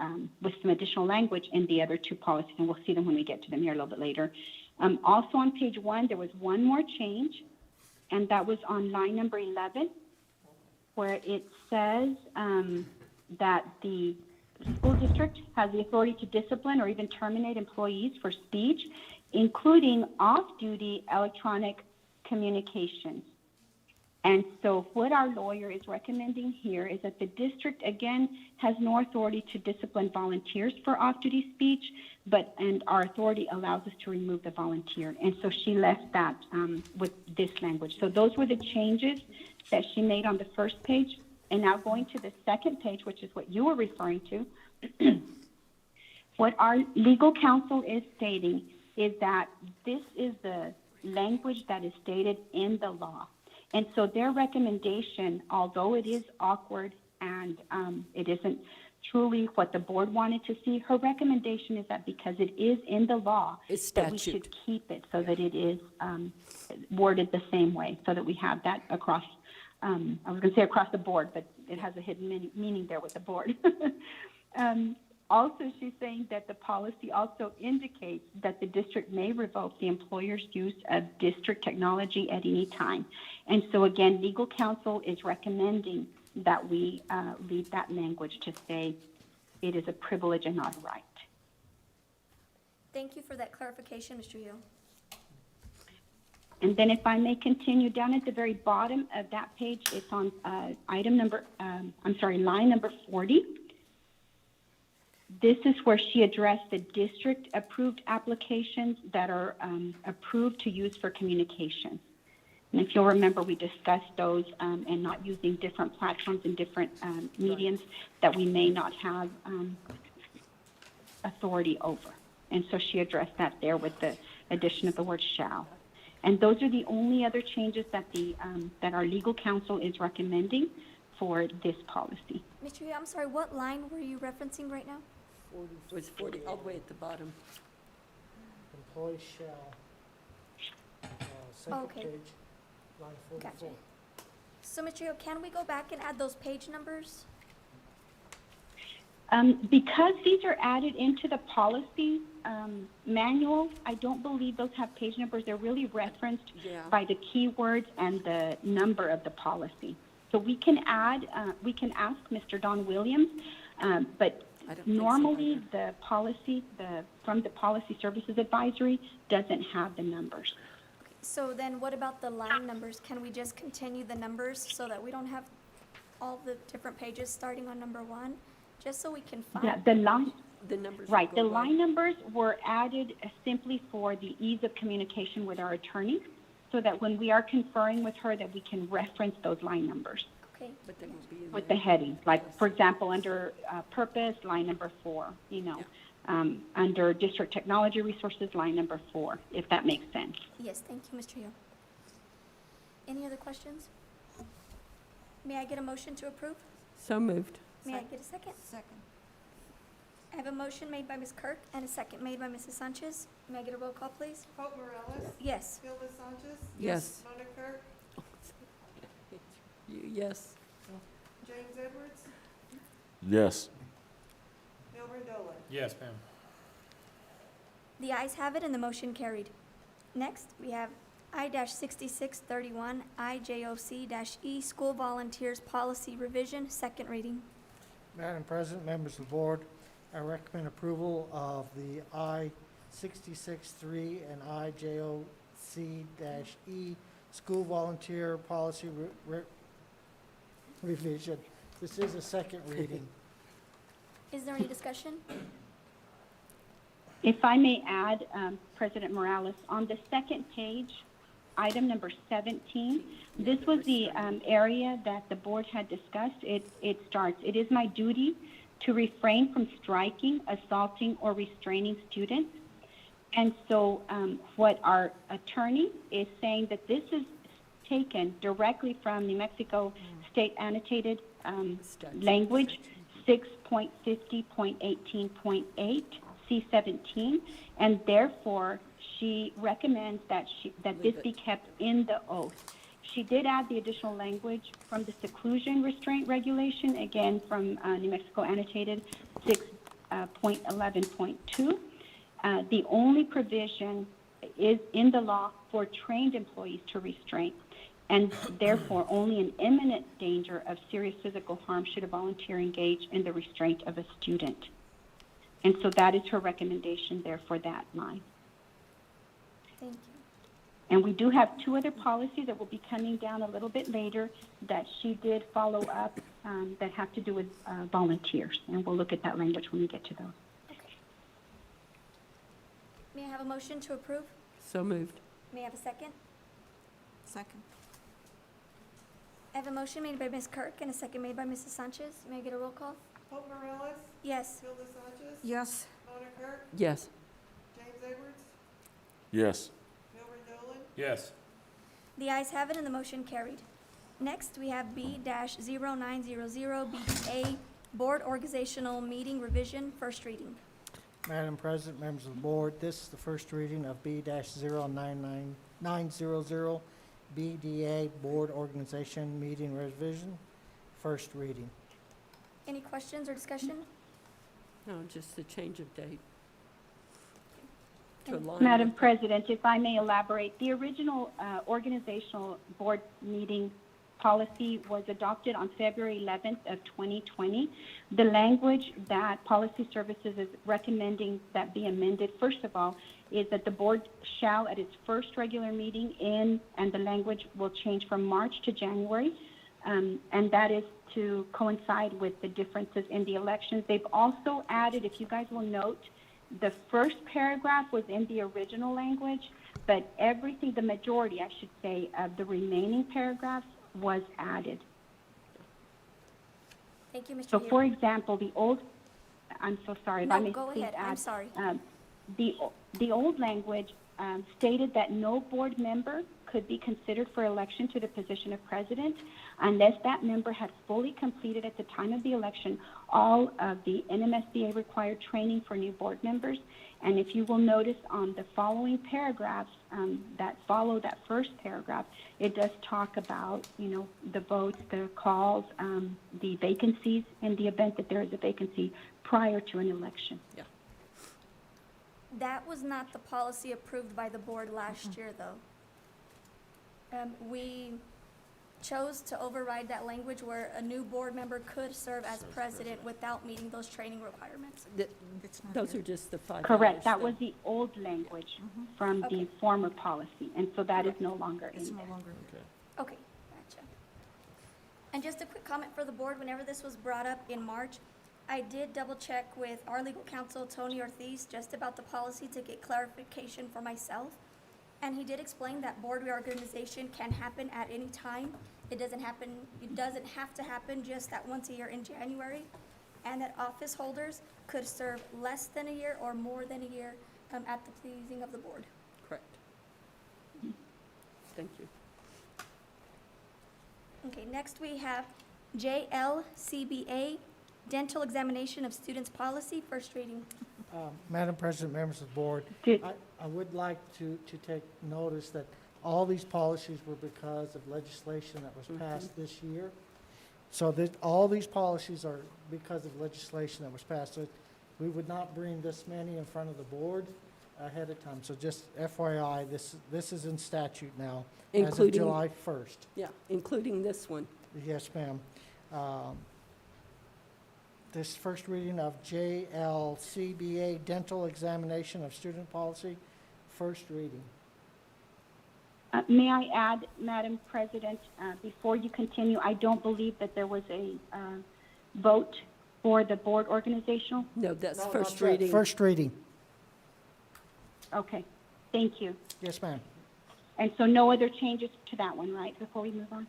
with some additional language in the other 2 policies, and we'll see them when we get to them here a little bit later. Also on page 1, there was one more change, and that was on line number 11, where it says that the school district has the authority to discipline or even terminate employees for speech, including off-duty electronic communications. And so what our lawyer is recommending here is that the district, again, has no authority to discipline volunteers for off-duty speech, and our authority allows us to remove the volunteer. And so she left that with this language. So those were the changes that she made on the first page. And now going to the second page, which is what you were referring to, what our legal counsel is stating is that this is the language that is stated in the law. And so their recommendation, although it is awkward and it isn't truly what the board wanted to see, her recommendation is that because it is in the law, that we should keep it so that it is worded the same way, so that we have that across, I was going to say across the board, but it has a hidden meaning there with the board. Also, she's saying that the policy also indicates that the district may revoke the employer's use of district technology at any time. And so again, legal counsel is recommending that we leave that language to say it is a privilege and not a right. Thank you for that clarification, Mr. Hill. And then if I may continue down at the very bottom of that page, it's on line number 40. This is where she addressed the district-approved applications that are approved to use for communication. And if you'll remember, we discussed those and not using different platforms and different mediums that we may not have authority over. And so she addressed that there with the addition of the word shall. And those are the only other changes that that our legal counsel is recommending for this policy. Mr. Hill, I'm sorry, what line were you referencing right now? 40, it was 40, all the way at the bottom. Employees shall, second Okay. page, line 44. Gotcha. So, Mr. Hill, can we go back and add those page numbers? Because these are added into the policy manual, I don't believe those have page numbers. They're really referenced by the keywords and the number of the policy. So we can add, we can ask Mr. Don Williams, but normally the policy, from the Policy Services Advisory doesn't have the numbers. So then what about the line numbers? Can we just continue the numbers so that we don't have all the different pages starting on number 1? Just so we can find. Yeah, the numbers. Right, the go away. line numbers were added simply for the ease of communication with our attorney, so that when we are conferring with her, that we can reference those line numbers. Okay. But they will be in With there. the heading, like, for example, under purpose, line number 4, under district technology resources, line number 4, if that makes sense. Yes, thank you, Mr. Hill. Any other questions? May I get a motion to approve? So moved. May I get a second? Second. I have a motion made by Ms. Kirk and a second made by Mrs. Sanchez. May I get a roll call, please? Hope Morales? Yes. Hilda Sanchez? Yes. Donna Kirk? Yes. James Edwards? Yes. Bill Rendola? Yes, ma'am. The ayes have it and the motion carried. Next, we have I-6631, Ijoc-E School Volunteers Policy Revision, second reading. Madam President, members of the board, I recommend approval of the I-66-3 and Ijoc-E School Volunteer Policy Revision. This is a second reading. Is there any discussion? If I may add, President Morales, on the second page, item number 17, this was the area that the board had discussed. It starts, "It is my duty to refrain from striking, assaulting, or restraining students." And so what our attorney is saying that this is taken directly from New Mexico State Annotated Language 6.50.18.8 C17, and therefore she recommends that this be kept in the oath. She did add the additional language from the seclusion restraint regulation, again from New Mexico Annotated 6.11.2. The only provision is in the law for trained employees to restrain, and therefore only in imminent danger of serious physical harm should a volunteer engage in the restraint of a student. And so that is her recommendation there for that line. Thank you. And we do have two other policies that will be coming down a little bit later that she did follow up that have to do with volunteers. And we'll look at that language when we get to those. Okay. May I have a motion to approve? So moved. May I have a second? Second. I have a motion made by Ms. Kirk and a second made by Mrs. Sanchez. May I get a roll call? Hope Morales, Yes. Hilda Sanchez, Yes. Mona Kirk, Yes. James Edwards, Yes. Milburn Dolan, Yes. The ayes have it and the motion carried. Next, we have B-0900 BDA Board Organizational Meeting Revision, first reading. Madam President, members of the board, this is the first reading of B-099900 BDA Board Organization Meeting Revision, first reading. Any questions or discussion? No, just the change of date. To align Madam with the- President, if I may elaborate, the original organizational board meeting policy was adopted on February 11th of 2020. The language that Policy Services is recommending that be amended, first of all, is that the board shall at its first regular meeting and the language will change from March to January, and that is to coincide with the differences in the elections. They've also added, if you guys will note, the first paragraph was in the original language, but everything, the majority, I should say, of the remaining paragraphs was added. Thank you, Mr. So, for Hill. example, I'm so sorry, if I No, may go please ahead. I'm add, sorry. the old language stated that no board member could be considered for election to the position of president unless that member had fully completed at the time of the election all of the Nmsba required training for new board members. And if you will notice on the following paragraphs that follow that first paragraph, it does talk about, the votes, the calls, the vacancies in the event that there is a vacancy prior to an election. Yeah. That was not the policy approved by the board last year, though. We chose to override that language where a new board member could serve as president without meeting those training requirements. Those are just the $5. Correct. That though. was the old language from the former policy, and so that is no longer in there. Okay, gotcha. And just a quick comment for the board, whenever this was brought up in March, I did double check with our legal counsel, Tony Ortiz, just about the policy to get clarification for myself. And he did explain that board reorganization can happen at any time. It doesn't have to happen just that once a year in January. And that office holders could serve less than a year or more than a year at the pleasing of the board. Correct. Thank you. Okay, next we have Jlcba, Dental Examination of Students Policy, first reading. Madam President, members of the board, I would like to take notice that all these policies were because of legislation that was passed this year. So all these policies are because of legislation that was passed. So we would not bring this many in front of the board ahead of time. So just FYI, this is in statute now as of Including- July 1st. Yeah, including this one. Yes, ma'am. This first reading of Jlcba dental examination of student policy, first reading. May I add, Madam President, before you continue, I don't believe that there was a vote for the board organizational. No, that's No, first not yet. reading. First reading. Okay, thank you. Yes, ma'am. And so no other changes to that one, right, before we move on?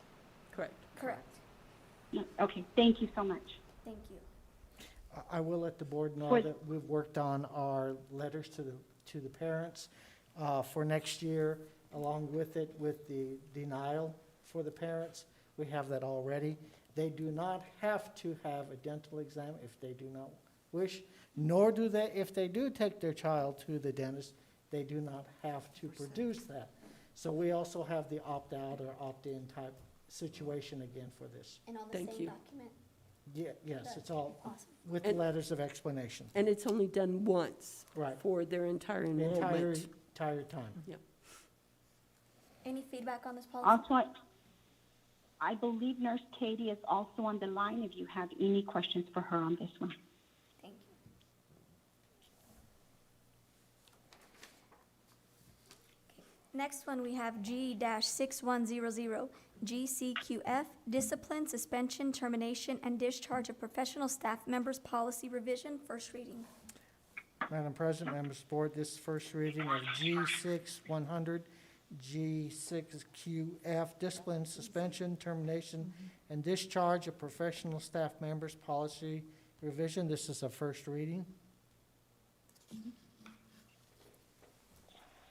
Correct. Correct. No, okay, thank you so much. Thank you. I will let the board know For- that we've worked on our letters to the parents for next year, along with it, with the denial for the parents. We have that already. They do not have to have a dental exam if they do not wish, nor do they, if they do take their child to the dentist, they do not have to produce that. So we also have the opt-out or opt-in type situation again for this. And on the Thank same you. document? Yes, it's all Awesome. with And- letters of explanation. And it's only done once Right. for their entire The enrollment. entire time. Yep. Any feedback on this policy? Also, I believe Nurse Katie is also on the line if you have any questions for her on this one. Thank you. Okay. Next one, we have G-6100, Gcqf, Discipline, Suspension, Termination, and Discharge of Professional Staff Members Policy Revision, first reading. Madam President, members of the board, this is first reading of G-6100, G6QF, Discipline, Suspension, Termination, and Discharge of Professional Staff Members Policy Revision. This is a first reading.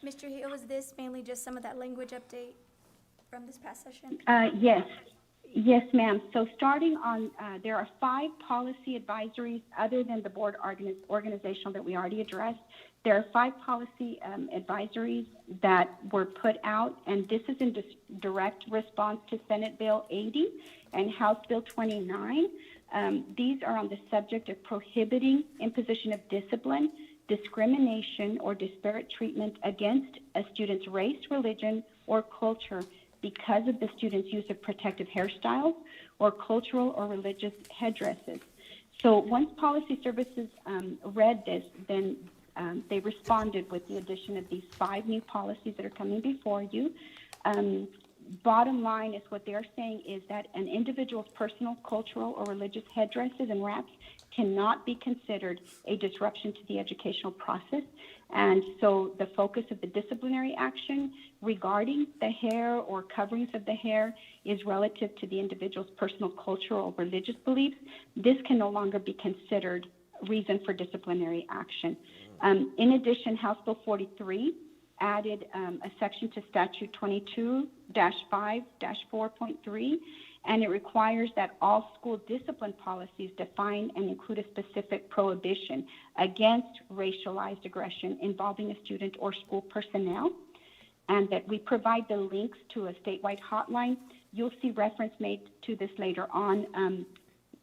Mr. Hill, is this mainly just some of that language update from this past session? Yes, ma'am. So starting on, there are 5 policy advisories other than the board organizational that we already addressed. There are 5 policy advisories that were put out, and this is in direct response to Senate Bill 80 and House Bill 29. These are on the subject of prohibiting imposition of discipline, discrimination, or disparate treatment against a student's race, religion, or culture because of the student's use of protective hairstyles or cultural or religious headdresses. So once Policy Services read this, then they responded with the addition of these 5 new policies that are coming before you. Bottom line is what they're saying is that an individual's personal, cultural, or religious headdresses and wraps cannot be considered a disruption to the educational process. And so the focus of the disciplinary action regarding the hair or coverings of the hair is relative to the individual's personal, cultural, or religious beliefs. This can no longer be considered reason for disciplinary action. In addition, House Bill 43 added a section to Statute 22-5-4.3, and it requires that all school discipline policies define and include a specific prohibition against racialized aggression involving a student or school personnel, and that we provide the links to a statewide hotline. You'll see reference made to this later on.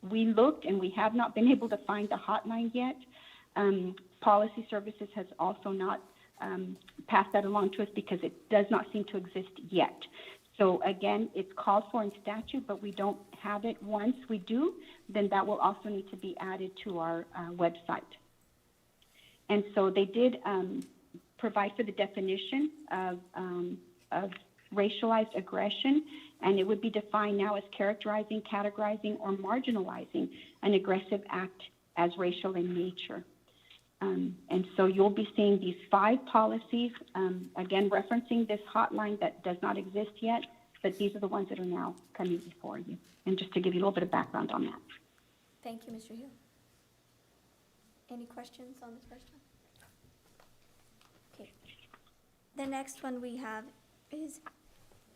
We looked and we have not been able to find the hotline yet. Policy Services has also not passed that along to us because it does not seem to exist yet. So again, it's called for in statute, but we don't have it. Once we do, then that will also need to be added to our website. And so they did provide for the definition of racialized aggression, and it would be defined now as characterizing, categorizing, or marginalizing an aggressive act as racial in nature. And so you'll be seeing these 5 policies, again, referencing this hotline that does not exist yet, but these are the ones that are now coming before you. And just to give you a little bit of background on that. Thank you, Mr. Hill. Any questions on this first one? Okay. The next one we have is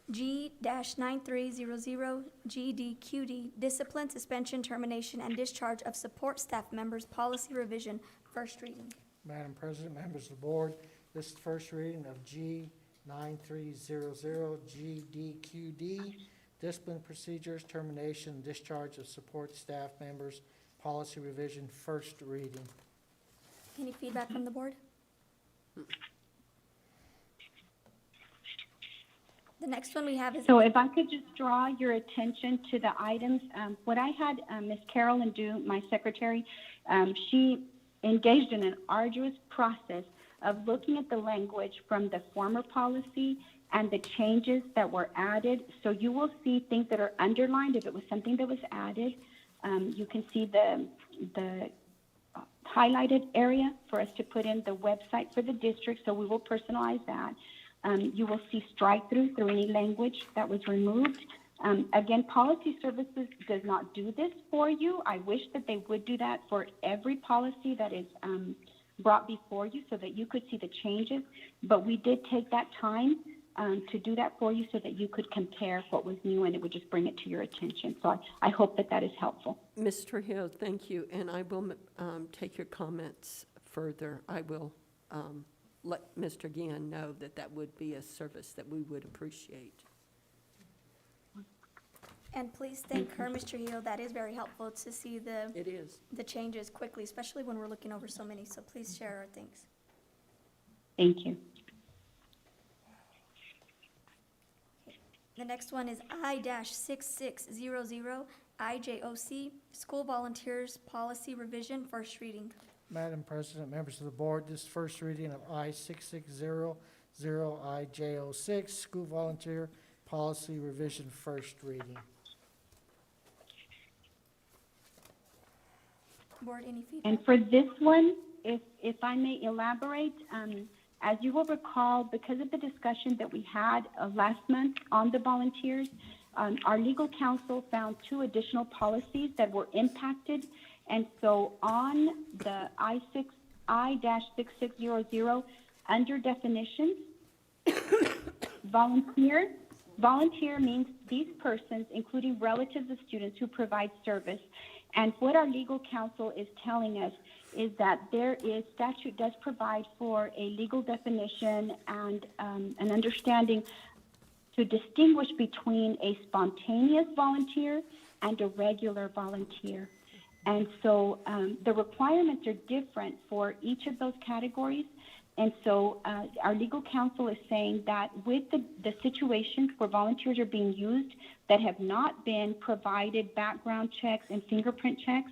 G-9300, GDQD, Discipline, Suspension, Termination, and Discharge of Support Staff Members Policy Revision, first reading. Madam President, members of the board, this is the first reading of G-9300, GDQD, Discipline Procedures, Termination, Discharge of Support Staff Members Policy Revision, first reading. Any feedback from the board? The next one we have is. So if I could just draw your attention to the items, what I had Ms. Carolyn do, my secretary, she engaged in an arduous process of looking at the language from the former policy and the changes that were added. So you will see things that are underlined if it was something that was added. You can see the highlighted area for us to put in the website for the district, so we will personalize that. You will see strike-through through any language that was removed. Again, Policy Services does not do this for you. I wish that they would do that for every policy that is brought before you so that you could see the changes, but we did take that time to do that for you so that you could compare what was new and it would just bring it to your attention. So I hope that that is helpful. Ms. Trujillo, thank you, and I will take your comments further. I will let Mr. Guillen know that that would be a service that we would appreciate. And please thank her, Mr. Hill. That is very helpful to see It is. the changes quickly, especially when we're looking over so many. So please share our thanks. Thank you. The next one is I-6600 Ijoc School Volunteers Policy Revision, first reading. Madam President, members of the board, this first reading of I-6600 Ijoc School Volunteer Policy Revision, first reading. Board, any feedback? And for this one, if I may elaborate, as you will recall, because of the discussion that we had last month on the volunteers, our legal counsel found 2 additional policies that were impacted. And so on the I-6600, under definitions, volunteer means these persons, including relatives of students who provide service. And what our legal counsel is telling us is that statute does provide for a legal definition and an understanding to distinguish between a spontaneous volunteer and a regular volunteer. And so the requirements are different for each of those categories. And so our legal counsel is saying that with the situations where volunteers are being used that have not been provided background checks and fingerprint checks,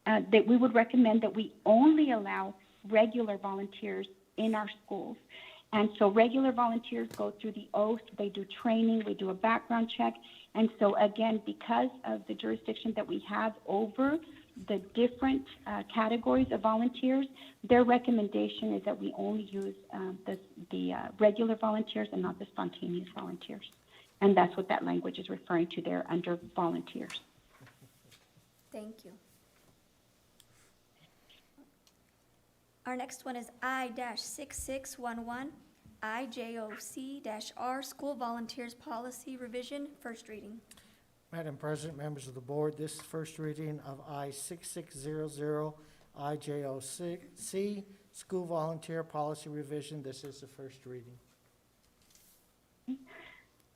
that we would recommend that we only allow regular volunteers in our schools. And so regular volunteers go through the oath, they do training, we do a background check. And so again, because of the jurisdiction that we have over the different categories of volunteers, their recommendation is that we only use the regular volunteers and not the spontaneous volunteers. And that's what that language is referring to there under volunteers. Thank you. Our next one is I-6611 Ijoc-R School Volunteers Policy Revision, first reading. Madam President, members of the board, this first reading of I-6600 Ijoc School Volunteer Policy Revision, this is the first reading.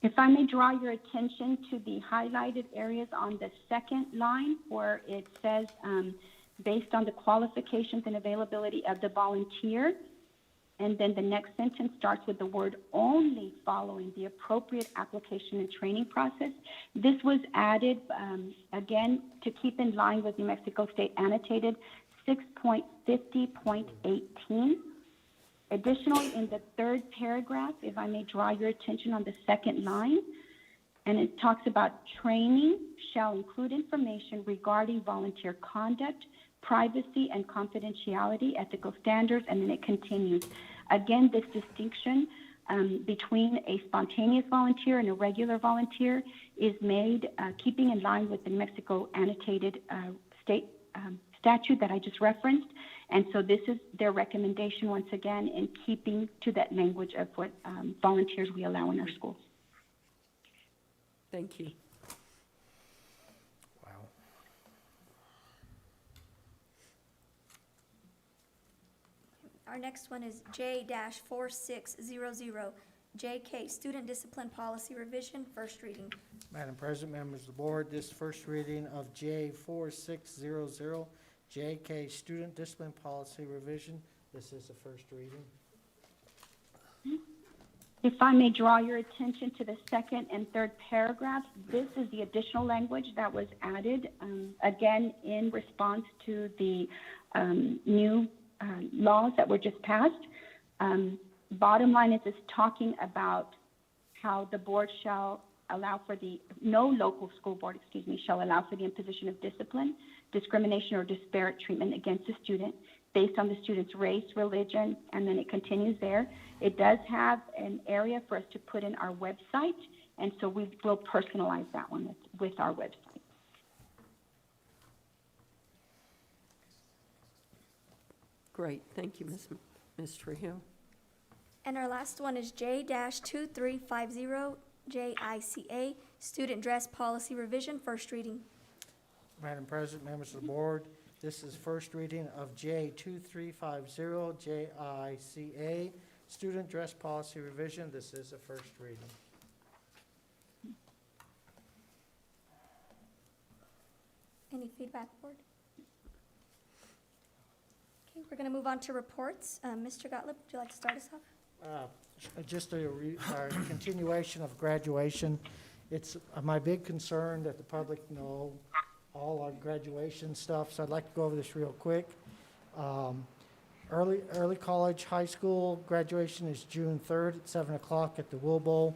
If I may draw your attention to the highlighted areas on the second line where it says, based on the qualifications and availability of the volunteer, and then the next sentence starts with the word only following the appropriate application and training process. This was added, again, to keep in line with New Mexico State Annotated 6.50.18. Additionally, in the third paragraph, if I may draw your attention on the second line, and it talks about training shall include information regarding volunteer conduct, privacy and confidentiality, ethical standards, and then it continues. Again, this distinction between a spontaneous volunteer and a regular volunteer is made keeping in line with the New Mexico Annotated State statute that I just referenced. And so this is their recommendation, once again, in keeping to that language of what volunteers we allow in our schools. Thank you. Wow. Our next one is J-4600 JK Student Discipline Policy Revision, first reading. Madam President, members of the board, this first reading of J-4600 JK Student Discipline Policy Revision, this is the first reading. If I may draw your attention to the second and third paragraphs, this is the additional language that was added, again, in response to the new laws that were just passed. Bottom line is it's talking about how the board shall allow for no local school board, shall allow for the imposition of discipline, discrimination, or disparate treatment against a student based on the student's race, religion, and then it continues there. It does have an area for us to put in our website, and so we will personalize that one with our website. Great, thank you, Ms. Trujillo. And our last one is J-2350, JICA, Student Dress Policy Revision, first reading. Madam President, members of the board, this is first reading of J-2350, JICA, Student Dress Policy Revision. This is a first reading. Any feedback, board? Okay, we're going to move on to reports. Mr. Gottlieb, would you like to start us off? Just a continuation of graduation. It's my big concern that the public know all our graduation stuff, so I'd like to go over this real quick. Early college, high school graduation is June 3rd at 7 o'clock at the Will Bowl.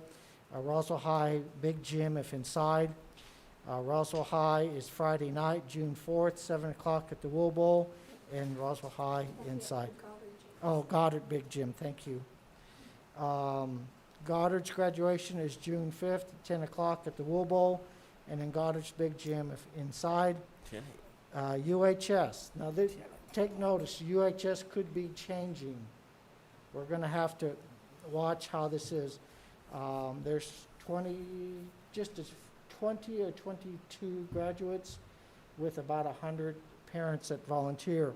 Roswell High, big gym if inside. Roswell High is Friday night, June 4th, 7 o'clock at the Will Bowl, and Roswell High inside. Oh, Goddard big gym, thank you. Goddard's graduation is June 5th, 10 o'clock at the Will Bowl, and in Goddard's big gym if inside. UHS. Now, take notice, UHS could be changing. We're going to have to watch how this is. There's 20 or 22 graduates with about 100 parents that volunteer.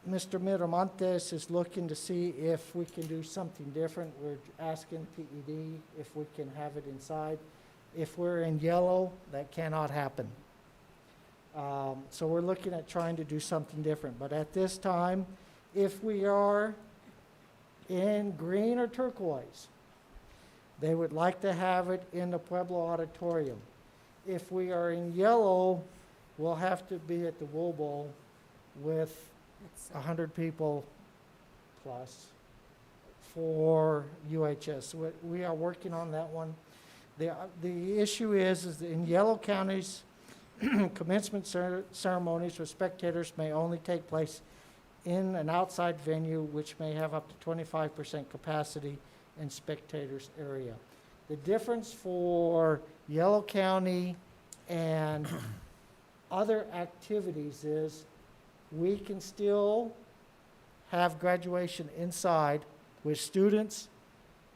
Mr. Miramontes is looking to see if we can do something different. We're asking PED if we can have it inside. If we're in yellow, that cannot happen. So we're looking at trying to do something different. But at this time, if we are in green or turquoise, they would like to have it in the Pueblo Auditorium. If we are in yellow, we'll have to be at the Will Bowl with 100 people plus for UHS. We are working on that one. The issue is that in yellow counties, commencement ceremonies with spectators may only take place in an outside venue, which may have up to 25% capacity in spectators area. The difference for Yellow County and other activities is we can still have graduation inside with students,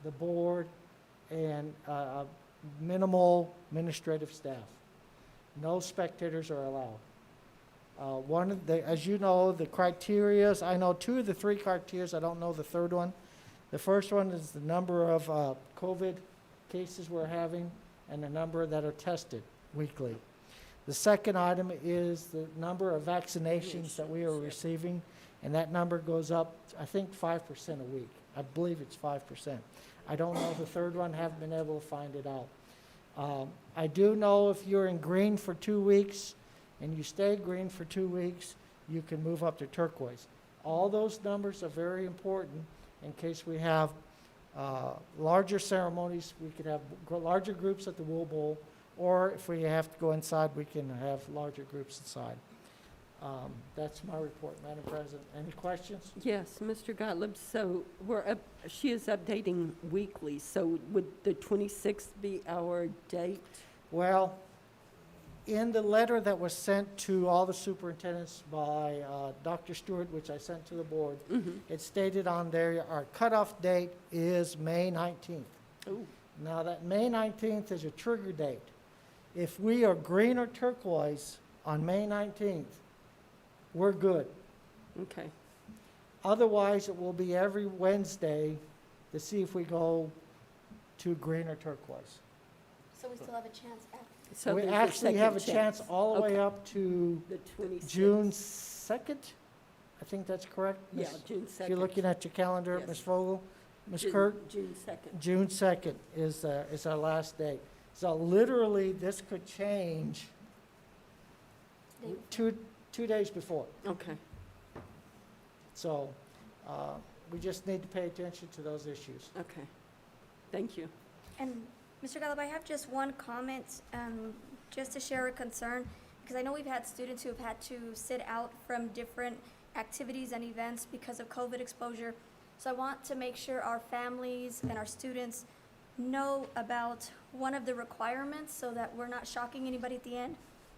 the board, and minimal administrative staff. No spectators are allowed. As you know, the criterias, I know 2 of the 3 criterias, I don't know the third one. The first one is the number of COVID cases we're having and the number that are tested weekly. The second item is the number of vaccinations that we are receiving, and that number goes up, I think, 5% a week. I believe it's 5%. I don't know the third one, haven't been able to find it out. I do know if you're in green for 2 weeks and you stay green for 2 weeks, you can move up to turquoise. All those numbers are very important in case we have larger ceremonies. We could have larger groups at the Will Bowl, or if we have to go inside, we can have larger groups inside. That's my report, Madam President. Any questions? Yes, Mr. Gottlieb, so she is updating weekly, so would the 26th be our date? Well, in the letter that was sent to all the superintendents by Dr. Stewart, which I sent to the board, it stated on there our cutoff date is May 19th. Ooh. Now that May 19th is a trigger date. If we are green or turquoise on May 19th, we're good. Okay. Otherwise, it will be every Wednesday to see if we go to green or turquoise. So we still have a chance after. So we there's a actually have a second chance all the way up to the 26th. June 2nd, I I think that's correct? Yeah, Ms.? June If you're 2nd. looking at your calendar, Yes. Ms. Vogel, Ms. June- Kurt? June 2nd. June 2nd is our last date. So literally, this could change two days before. Okay. So we just need to pay attention to those issues. Okay. Thank you. And Mr. Gottlieb, I have just one comment, just to share a concern, because I know we've had students who have had to sit out from different activities and events because of COVID exposure. So I want to make sure our families and our students know about one of the requirements so that we're not shocking anybody at the end.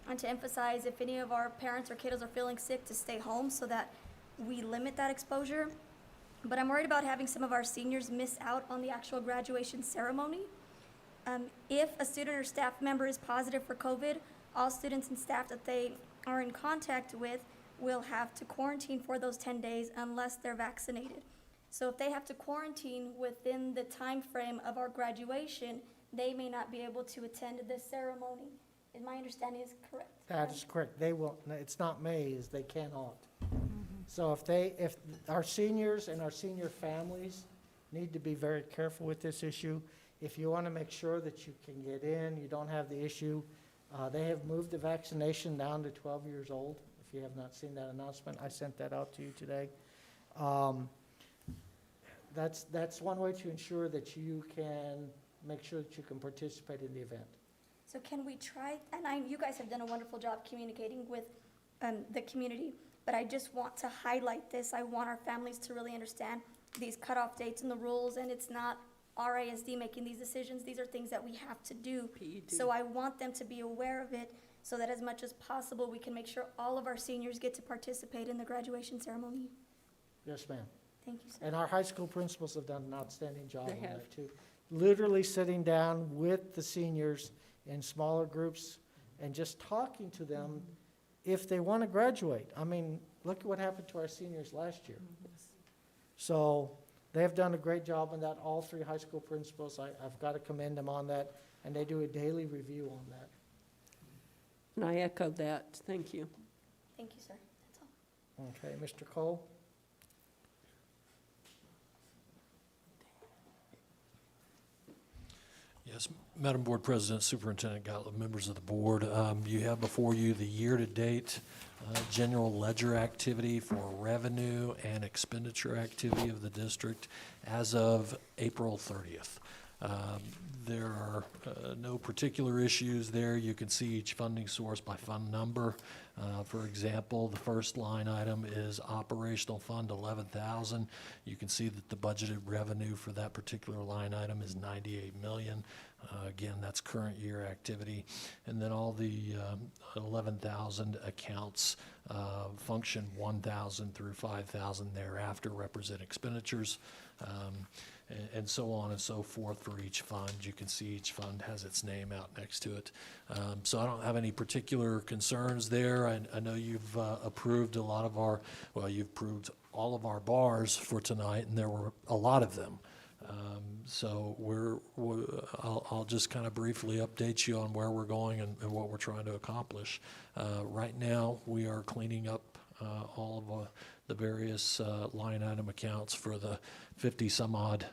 And to emphasize, if any of our parents or kiddos are feeling sick, to stay home so that we limit that exposure. But I'm worried about having some of our seniors miss out on the actual graduation ceremony. If a student or staff member is positive for COVID, all students and staff that they are in contact with will have to quarantine for those 10 days unless they're vaccinated. So if they have to quarantine within the time frame of our graduation, they may not be able to attend the ceremony. And my understanding is correct. That is correct. They will, it's not may, it's they cannot. So if our seniors and our senior families need to be very careful with this issue. If you want to make sure that you can get in, you don't have the issue, they have moved the vaccination down to 12 years old. If you have not seen that announcement, I sent that out to you today. That's one way to ensure that you can make sure that you can participate in the event. So can we try, and you guys have done a wonderful job communicating with the community, but I just want to highlight this. I want our families to really understand these cutoff dates and the rules, and it's not RISD making these decisions. These are things that we have to do. PED. So I want them to be aware of it so that as much as possible, we can make sure all of our seniors get to participate in the graduation ceremony. Yes, ma'am. Thank you, sir. And our high school principals have done an outstanding job They on have. that too. Literally sitting down with the seniors in smaller groups and just talking to them if they want to graduate. I mean, look at what happened to our seniors last year. So they have done a great job on that, all three high school principals. I've got to commend them on that, and they do a daily review on that. And I echo that. Thank you. Thank you, sir. That's all. Okay, Mr. Cole? Yes, Madam Board President, Superintendent Gottlieb, members of the board, you have before you the year-to-date general ledger activity for revenue and expenditure activity of the district as of April 30th. There are no particular issues there. You can see each funding source by fund number. For example, the first line item is operational fund 11,000. You can see that the budgeted revenue for that particular line item is 98 million. Again, that's current year activity. And then all the 11,000 accounts, function 1,000 through 5,000 thereafter represent expenditures. And so on and so forth for each fund. You can see each fund has its name out next to it. So I don't have any particular concerns there. I know you've approved a lot of our, well, you've approved all of our bars for tonight, and there were a lot of them. So I'll just kind of briefly update you on where we're going and what we're trying to accomplish. Right now, we are cleaning up all of the various line item accounts for the 50 some odd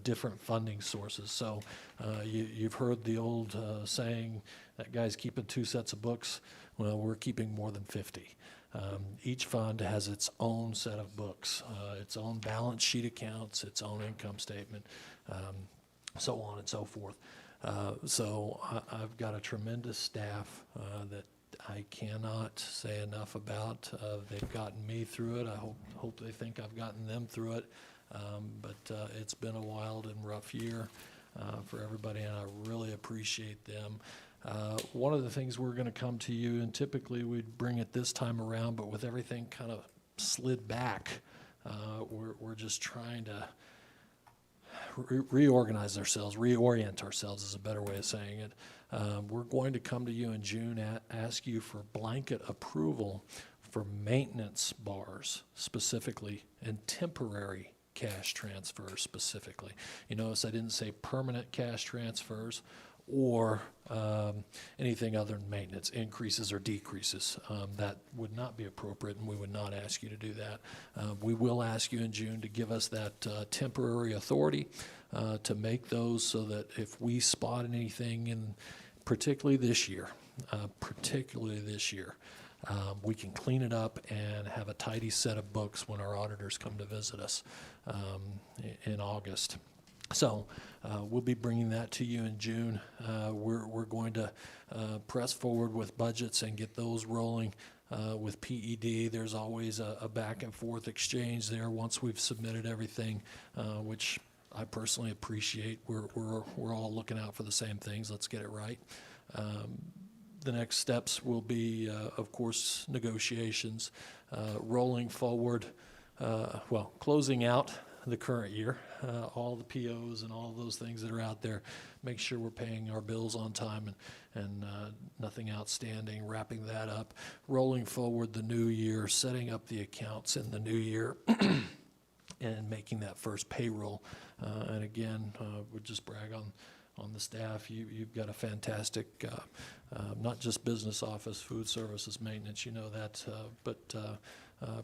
different funding sources. So you've heard the old saying that guy's keeping 2 sets of books. Well, we're keeping more than 50. Each fund has its own set of books, its own balance sheet accounts, its own income statement, so on and so forth. So I've got a tremendous staff that I cannot say enough about. They've gotten me through it. I hope they think I've gotten them through it. But it's been a wild and rough year for everybody, and I really appreciate them. One of the things we're going to come to you, and typically we'd bring it this time around, but with everything kind of slid back, we're just trying to reorganize ourselves, reorient ourselves is a better way of saying it. We're going to come to you in June, ask you for blanket approval for maintenance bars specifically and temporary cash transfers specifically. You notice I didn't say permanent cash transfers or anything other than maintenance, increases or decreases. That would not be appropriate, and we would not ask you to do that. We will ask you in June to give us that temporary authority to make those, so that if we spot anything in, particularly this year, we can clean it up and have a tidy set of books when our auditors come to visit us in August. So we'll be bringing that to you in June. We're going to press forward with budgets and get those rolling with PED. There's always a back and forth exchange there once we've submitted everything, which I personally appreciate. We're all looking out for the same things. Let's get it right. The next steps will be, of course, negotiations, rolling forward, closing out the current year, all the POs and all those things that are out there, make sure we're paying our bills on time and nothing outstanding, wrapping that up, rolling forward the new year, setting up the accounts in the new year, and making that first payroll. And again, would just brag on the staff. You've got a fantastic, not just business office, food services, maintenance, you know that, but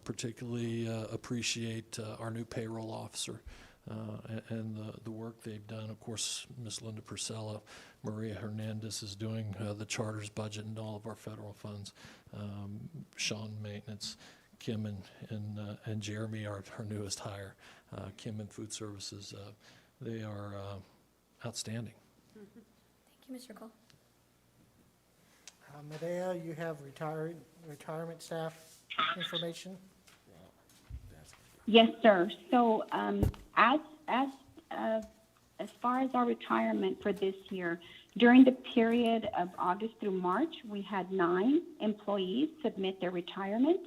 particularly appreciate our new payroll officer and the work they've done. Of course, Ms. Linda Purcella, Maria Hernandez is doing the charters budget and all of our federal funds. Sean maintenance, Kim and Jeremy are our newest hire. Kim in food services, they are outstanding. Thank you, Mr. Cole. Medea, you have retirement staff information? Yes, sir. So as far as our retirement for this year, during the period of August through March, we had 9 employees submit their retirement.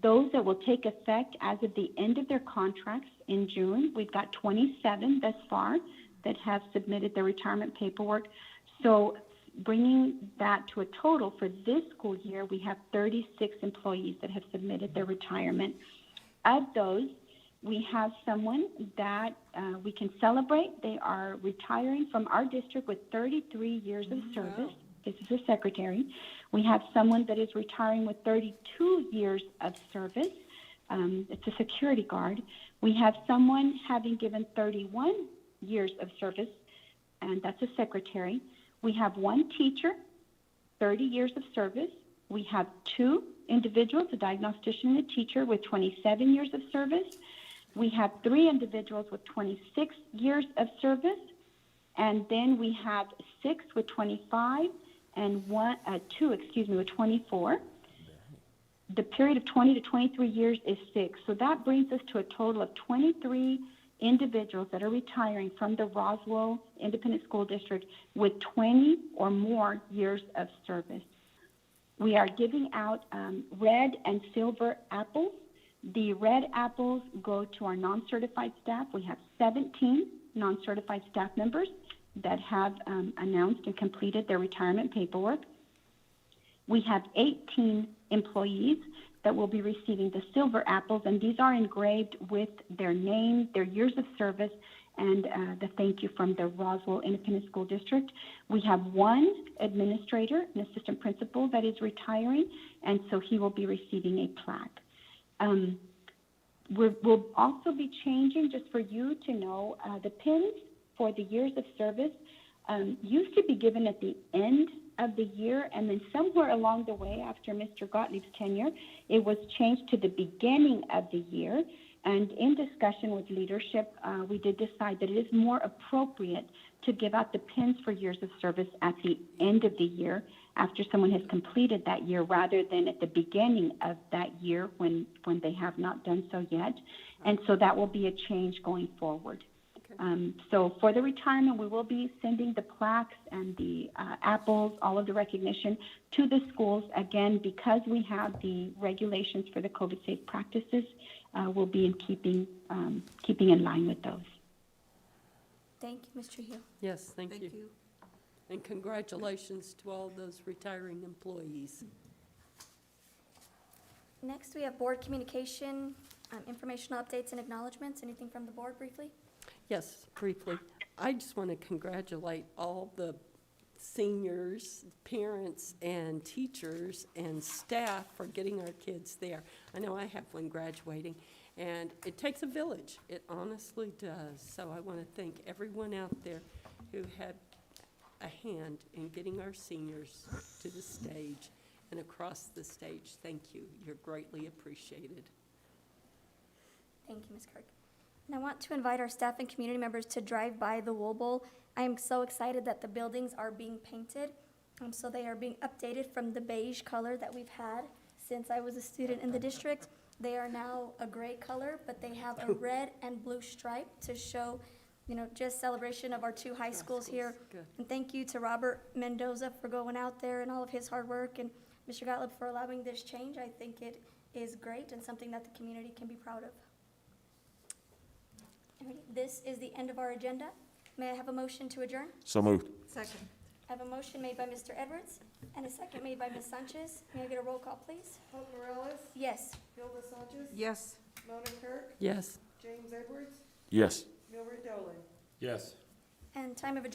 Those that will take effect as of the end of their contracts in June, we've got 27 thus far that have submitted their retirement paperwork. So bringing that to a total for this school year, we have 36 employees that have submitted their retirement. Of those, we have someone that we can celebrate. They are retiring from our district with 33 years of service. This is a secretary. We have someone that is retiring with 32 years of service. It's a security guard. We have someone having given 31 years of service, and that's a secretary. We have 1 teacher, 30 years of service. We have 2 individuals, a diagnostician and a teacher with 27 years of service. We have 3 individuals with 26 years of service. And then we have 6 with 25 and 2 with 24. The period of 20 to 23 years is 6. So that brings us to a total of 23 individuals that are retiring from the Roswell Independent School District with 20 or more years of service. We are giving out red and silver apples. The red apples go to our non-certified staff. We have 17 non-certified staff members that have announced and completed their retirement paperwork. We have 18 employees that will be receiving the silver apples, and these are engraved with their name, their years of service, and the thank you from the Roswell Independent School District. We have 1 administrator, an assistant principal, that is retiring, and so he will be receiving a plaque. We'll also be changing, just for you to know, the pins for the years of service used to be given at the end of the year, and then somewhere along the way after Mr. Gottlieb's tenure, it was changed to the beginning of the year. And in discussion with leadership, we did decide that it is more appropriate to give out the pins for years of service at the end of the year after someone has completed that year, rather than at the beginning of that year when they have not done so yet. And so that will be a change going forward. So for the retirement, we will be sending the plaques and the apples, all of the recognition, to the schools. Again, because we have the regulations for the COVID safe practices, we'll be in keeping in line with those. Thank you, Ms. Trujillo. Yes, thank you. And congratulations to all those retiring employees. Next, we have board communication, informational updates and acknowledgements. Anything from the board briefly? Yes, briefly. I just want to congratulate all the seniors, parents, and teachers and staff for getting our kids there. I know I have one graduating, and it takes a village. It honestly does. So I want to thank everyone out there who had a hand in getting our seniors to the stage and across the stage. Thank you. You're greatly appreciated. Thank you, Ms. Kirk. And I want to invite our staff and community members to drive by the Wool Bowl. I am so excited that the buildings are being painted. So they are being updated from the beige color that we've had since I was a student in the district. They are now a gray color, but they have a red and blue stripe to show, you know, just celebration of our two high schools here. Good. And thank you to Robert Mendoza for going out there and all of his hard work, and Mr. Gottlieb for allowing this change. I think it is great and something that the community can be proud of. Alrighty, this is the end of our agenda. May I have a motion to adjourn? So moved. Second. I have a motion made by Mr. Edwards and a second made by Ms. Sanchez. May I get a roll call, please? Hope Morales, Yes. Hilda Sanchez, Yes. Mona Kirk, Yes. James Edwards, Yes. Milford Dolan. Yes. And time of adjournment